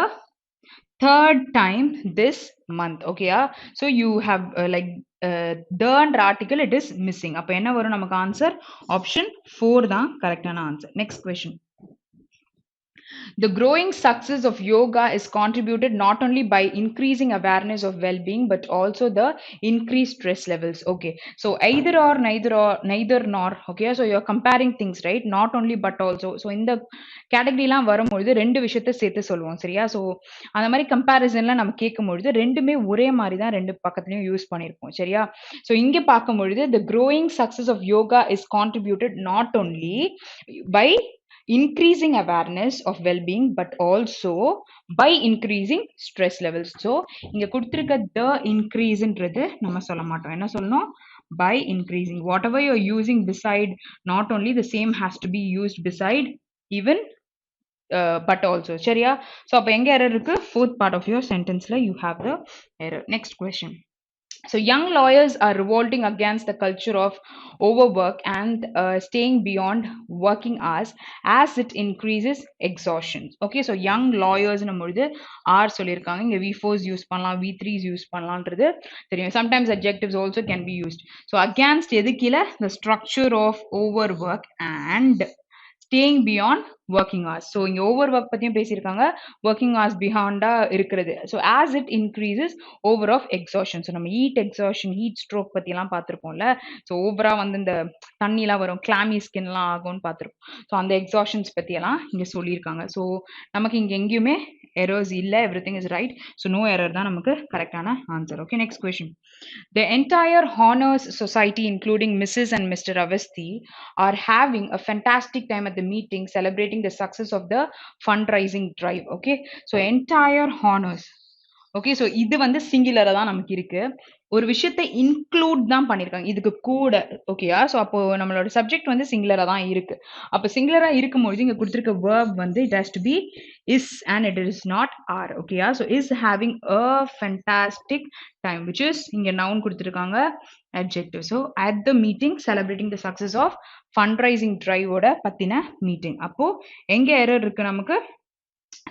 third time this month. okay, so you have the article it is missing. அப்ப என்ன வரும் நமக்கு ஆன்சர், ஆப்ஷன் 4 தான் கரெக்டான answer. Next question. The growing success of yoga is contributed not only by increasing awareness of well-being but also the increased stress levels. Okay, so either or, neither nor. okay, so you're comparing things, right, not only but also. so இந்த கேட்டகரிலாம் வரும்பொழுது ரெண்டு விஷயத்தை சேர்த்து சொல்லுவோம். சரியா, so அந்த மாதிரி கம்பேரிசன்லாம் நம்ம கேட்கும்பொழுது ரெண்டுமே ஒரே மாதிரி தான் ரெண்டு பக்கத்துலையும் யூஸ் பண்ணியிருப்போம். சரியா, ஸோ இங்கே பார்க்கும்பொழுது the growing success of yoga is contributed not only by increasing awareness of well-being but also by increasing stress levels. so இங்க கொடுத்திருக்க the increaseன்றது நம்ம சொல்ல மாட்டோம், என்ன சொல்லணும், by increasing. whatever you're using beside, not only the same has to be used beside, even but also. சரியா, so அப்ப எங்க error இருக்கு, fourth part of your sentenceல you have the error. next question. So young lawyers are revolting against the culture of overwork and staying beyond working hours as it increases exhaustion. Okay, so young lawyers நம்மொழுது are சொல்லியிருக்காங்க, இங்க V4s use பண்ணலாம், V3s use பண்ணலாம்ன்றது தெரியும். sometimes adjectives also can be used. so against எது கீழே, the structure of overwork and staying beyond working hours. So இங்க overwork பத்தியும் பேசியிருக்காங்க, working hours beyond இருக்கிறது. So as it increases over of exhaustion. So நம்ம heat exhaustion, heat stroke பத்திலாம் பார்த்திருப்போம்ல. So overா வந்து இந்த தண்ணிலாம் வரும், clammy skinலாம் ஆகும்னு பார்த்திருப்போம். So அந்த exhaustions பத்தியெல்லாம் இங்க சொல்லியிருக்காங்க. So நமக்கு இங்க எங்கேயுமே errors இல்ல, everything is right. So no error தான் நமக்கு கரெக்டான answer. Okay, next question. The entire honors society, including Mrs. and Mr. Avasti, are having a fantastic time at the meeting celebrating the success of the fundraising drive. Okay, so entire honors. Okay, so இது வந்து சிங்குலராக தான் நமக்கு இருக்கு. ஒரு விஷயத்தை include தான் பண்ணியிருக்காங்க இதுக்கு கூட. ஓகேயா, ஸோ அப்போ நம்மளோட சப்ஜெக்ட் வந்து சிங்குலராக தான் இருக்கு. அப்போ சிங்குலராக இருக்கும்போது இங்கே கொடுத்துருக்க வேர்ப் வந்து it has to be is and it is not are. ஓகேயா, so is having a fantastic time which is இங்கே நவுன் கொடுத்துருக்காங்க adjective. So at the meeting celebrating the success of fundraising drive ஓட பத்தின meeting. அப்போ எங்க error இருக்கு நமக்கு?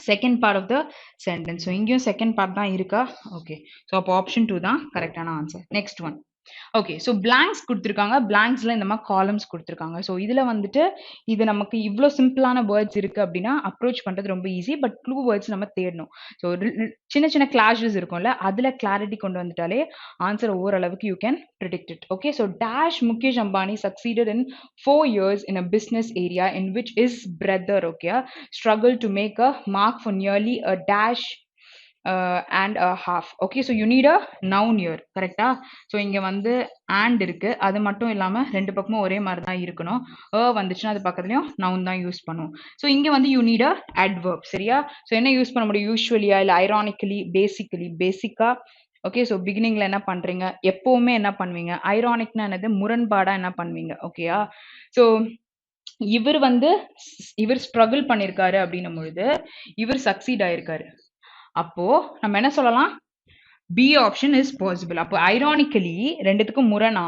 second part of the sentence. So இங்கேயும் second part தான் இருக்கா? Okay, so அப்போ option 2 தான் கரெக்டான answer. next one. Okay, so blanks கொடுத்துருக்காங்க, பிளாங்க்ஸில் இந்த மாதிரி காலம்ஸ் கொடுத்துருக்காங்க. ஸோ இதில் வந்துட்டு இது நமக்கு இவ்வளோ சிம்பிளான வேர்ட்ஸ் இருக்குது அப்படின்னா அப்ரோச் பண்ணுறது ரொம்ப ஈஸி. பட் க்ளூ வேர்ட்ஸ் நம்ம தேடணும். ஸோ சின்ன சின்ன கிளாஷஸ் இருக்கும்ல, அதில் கிளாரிட்டி கொண்டு வந்துட்டாலே ஆன்சர் ஓரளவுக்கு you can predict it. Okay, so dash Mukesh Ambani succeeded in 4 years in a business area in which his brother, okay, struggled to make a mark for nearly a dash and a half. Okay, so you need a noun here, கரெக்டா? So இங்க வந்து and இருக்கு, அது மட்டும் இல்லாம ரெண்டு பக்கமும் ஒரே மாதிரி தான் இருக்கணும். வந்துச்சுன்னா அது பக்கத்துலயும் noun தான் யூஸ் பண்ணுவோம். ஸோ இங்க வந்து you need a adverb. சரியா? ஸோ என்ன யூஸ் பண்ண முடியும்? யூஸ்வலியா இல்ல ஐரானிக்கலி, பேசிக்கலி. பேசிக்கா ஓகே, ஸோ பிகினிங்ல என்ன பண்றீங்க, எப்பவுமே என்ன பண்ணுவீங்க, ஐரானிக்னா என்னது, முரண்பாடா என்ன பண்ணுவீங்க. ஓகேயா, ஸோ இவர் ஸ்ட்ரகிள் பண்ணிருக்காரு அப்படின்னும் பொழுது இவர் சக்சீட் ஆயிருக்காரு. அப்போ நம்ம என்ன சொல்லலாம், பி ஆப்ஷன் இஸ் பாசிபிள். அப்போ ஐரானிக்கலி ரெண்டுத்துக்கும் முரணா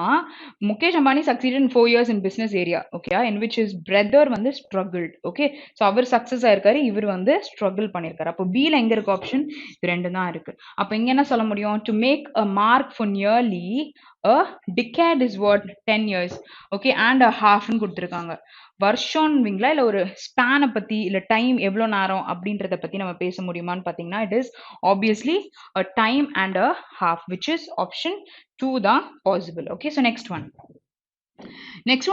Mukesh Ambani succeed in 4 years in business area, okay, in which his brother வந்து struggled. ஓகே, ஸோ அவர் சக்சஸ் ஆயிருக்காரு, இவர் வந்து ஸ்ட்ரகிள் பண்ணியிருக்காரு. அப்போ பியில் எங்க இருக்கு ஆப்ஷன்? இது ரெண்டு தான் இருக்கு. அப்போ இங்க என்ன சொல்ல முடியும்? To make a mark for nearly a decade is what 10 years. ஓகே, and a half ன்னு கொடுத்துருக்காங்க. வருஷம்வீங்களா இல்லை ஒரு ஸ்பேனை பற்றி இல்லை டைம் எவ்வளோ நேரம் அப்படின்றத பற்றி நம்ம பேச முடியுமான்னு பார்த்தீங்கன்னா it is obviously a time and a half which is option 2 தான் possible. Okay, so next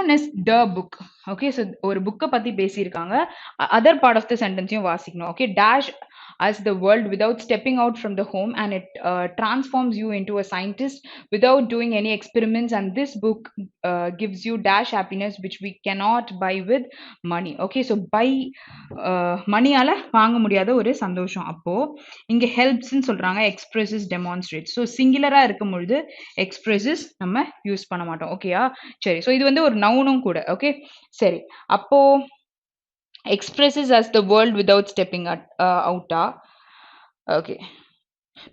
one is the book. Okay, so ஒரு புக்கை பற்றி பேசியிருக்காங்க, அதர் பார்ட் ஆஃப் த சென்டென்ஸையும் வாசிக்கணும். Okay, dash as the world without stepping out from the home and it transforms you into a scientist without doing any experiments, and this book gives you dash happiness which we cannot buy with money. Okay, so buy money ஆல வாங்க முடியாத ஒரு சந்தோஷம். அப்போ இங்க helps ன்னு சொல்றாங்க, expresses, demonstrates. so singular-ஆ இருக்கும் பொழுது expresses நம்ம யூஸ் பண்ண மாட்டோம். ஓகேயா, சரி, so இது வந்து ஒரு நவுனும் கூட. ஓகே, சரி, அப்போ expresses as the world without stepping out. Okay,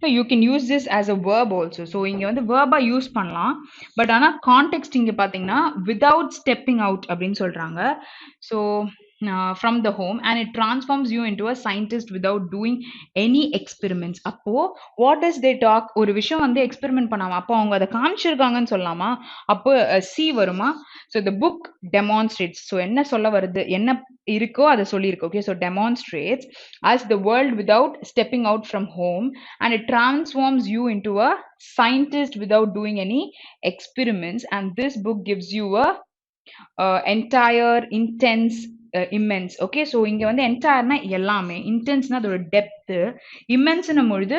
no, you can use this as a verb also. So இங்க வந்து verb யூஸ் பண்ணலாம், பட் ஆனா கான்டெக்ஸ்ட் இங்க பாத்தீங்கன்னா without stepping out அப்படின்னு சொல்றாங்க. so from the home and it transforms you into a scientist without doing any experiments. அப்போ what does they talk? ஒரு விஷயம் வந்து எக்ஸ்பெரிமெண்ட் பண்ணாம அப்போ அவங்க அதை காமிச்சிருக்காங்கன்னு சொல்லலாமா? அப்போ சி வருமா? so the book demonstrates. so என்ன சொல்ல வருது, என்ன இருக்கோ அதை சொல்லியிருக்கு. Okay, so demonstrates as the world without stepping out from home and it transforms you into a scientist without doing any experiments, and this book gives you a entire, intense, immense. Okay, so இங்க வந்து என்டையர்னா எல்லாமே, இன்டென்ஸ்னா அதோட depth, இம்மென்ஸ்னும் பொழுது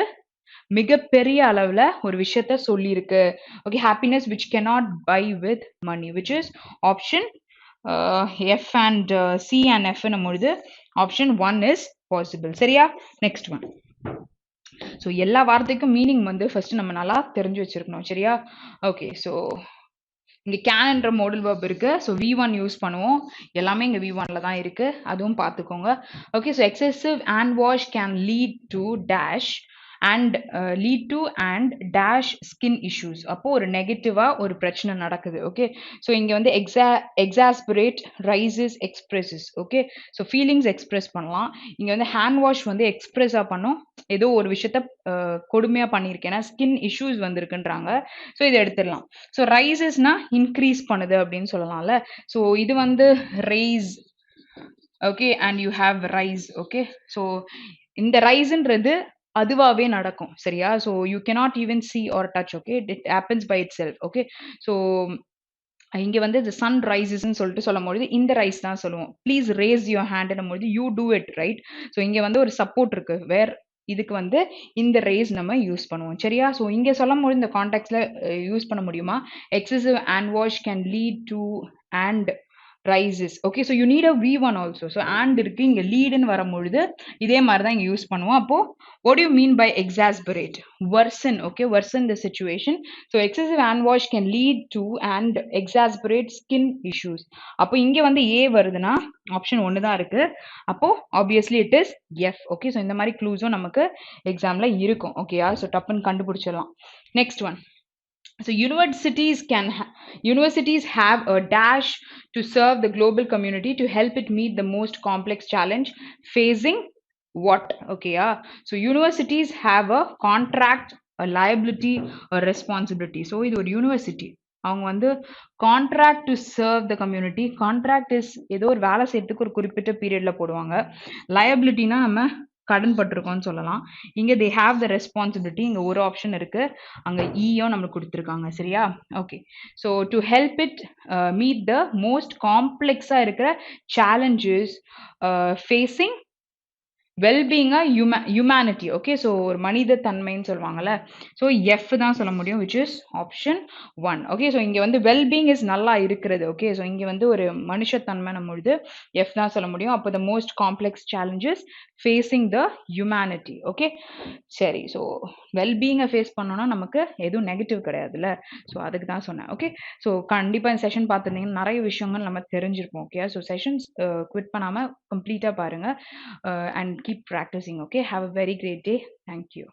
மிகப்பெரிய அளவுல ஒரு விஷயத்த சொல்லியிருக்கு. Okay, happiness which cannot buy with money, which is option F and C and F ன்னும் பொழுது option 1 is possible. சரியா, next one. ஸோ எல்லா வார்த்தைக்கும் மீனிங் வந்து ஃபர்ஸ்ட் நம்ம நல்லா தெரிஞ்சு வச்சிருக்கணும். சரியா, ஓகே, ஸோ இங்க கேன்ன்ற மோடல் வெர்ப் இருக்கு. ஸோ V1 யூஸ் பண்ணுவோம், எல்லாமே இங்க V1ல தான் இருக்கு, அதுவும் பார்த்துக்கோங்க. Okay, so excessive hand wash can lead to dash and lead to and dash skin issues. அப்போ ஒரு நெகட்டிவா ஒரு பிரச்சனை நடக்குது. ஓகே, ஸோ இங்க வந்து exasperate, rises, expresses. Okay, so feelings express பண்ணலாம். இங்க வந்து ஹேண்ட் வாஷ் வந்து எக்ஸ்பிரஸா பண்ணும், ஏதோ ஒரு விஷயத்த கொடுமையா பண்ணியிருக்கேன், ஸ்கின் இஷ்யூஸ் வந்திருக்குன்றாங்க. ஸோ இதை எடுத்துடலாம். ஸோ ரைசஸ்னா இன்க்ரீஸ் பண்ணுது அப்படின்னு சொல்லலாம்ல. ஸோ இது வந்து rice okay, and you have rise. Okay, so இந்த ரைஸ்ன்றது அதுவாவே நடக்கும் சரியா. so you cannot even see or touch. okay, it happens by itself. okay, so இங்க வந்து the sun rises ன்னு சொல்லிட்டு சொல்லும்பொழுது இந்த ரைஸ் தான் சொல்லுவோம். ப்ளீஸ் ரேஸ் யுவர் ஹேண்ட்ன்னும் பொழுது you do it right. So இங்க வந்து ஒரு சப்போர்ட் இருக்கு வேர் இதுக்கு வந்து இந்த ரேஸ் நம்ம யூஸ் பண்ணுவோம் சரியா. ஸோ இங்க சொல்லும்போது இந்த கான்டெக்ட்ல யூஸ் பண்ண முடியுமா? Excessive hand wash can lead to and rises. okay, so you need a v1 also. so and இருக்கு இங்க lead ன்னு வரும்பொழுது இதே மாதிரி தான் இங்க யூஸ் பண்ணுவோம். அப்போ what do you mean by exasperate? worsen. okay, worsen the situation. so excessive hand wash can lead to and exasperate skin issues. அப்போ இங்க வந்து a வருதுன்னா ஆப்ஷன் 1 தான் இருக்கு. அப்போ obviously it is f. okay, so இந்த மாதிரி க்ளூஸும் நமக்கு எக்ஸாம்ல இருக்கும். ஓகேயா, so டப்புன்னு கண்டுபிடிச்சிடலாம். Next one. so universities have a dash to serve the global community to help it meet the most complex challenge facing what? okay, yeah. so universities have a contract, a liability, a responsibility. so இது ஒரு university, அவங்க வந்து contract to serve the community. Contract is ஏதோ ஒரு வேலை செய்யறதுக்கு ஒரு குறிப்பிட்ட பீரியட்ல போடுவாங்க. லயபிலிட்டினா நம்ம கடன் பட்டிருக்கோம்னு சொல்லலாம். இங்க தே ஹாவ் த ரெஸ்பான்சிபிலிட்டி. இங்க ஒரு ஆப்ஷன் இருக்கு, அங்க ஈயும் நம்மளுக்கு கொடுத்துருக்காங்க சரியா. Okay, so to help it meet the most காம்ப்ளெக்ஸா இருக்கிற challenges facing wellbeing humanity. Okay, so ஒரு மனித தன்மைன்னு சொல்லுவாங்கல்ல. ஸோ எஃப் தான் சொல்ல முடியும், which is option 1. Okay, so இங்கே வந்து வெல்பீயிங் இஸ் நல்லா இருக்கிறது. ஓகே, ஸோ இங்கே வந்து ஒரு மனுஷத்தன்மை நம்மளுது எஃப் தான் சொல்ல முடியும். அப்போ the most complex challenges facing the humanity. Okay, சரி. ஸோ வெல்பீயிங்கை ஃபேஸ் பண்ணோன்னா நமக்கு எதுவும் நெகட்டிவ் கிடையாதுல்ல. ஸோ அதுக்கு தான் சொன்னேன். ஓகே, ஸோ கண்டிப்பாக இந்த செஷன் பார்த்துருந்தீங்கன்னா நிறைய விஷயங்கள் நம்ம தெரிஞ்சிருப்போம். ஓகே, ஸோ செஷன்ஸ் குவிட் பண்ணாமல் கம்ப்ளீட்டாக பாருங்கள் and keep practicing. okay, have a very great day. Thank you.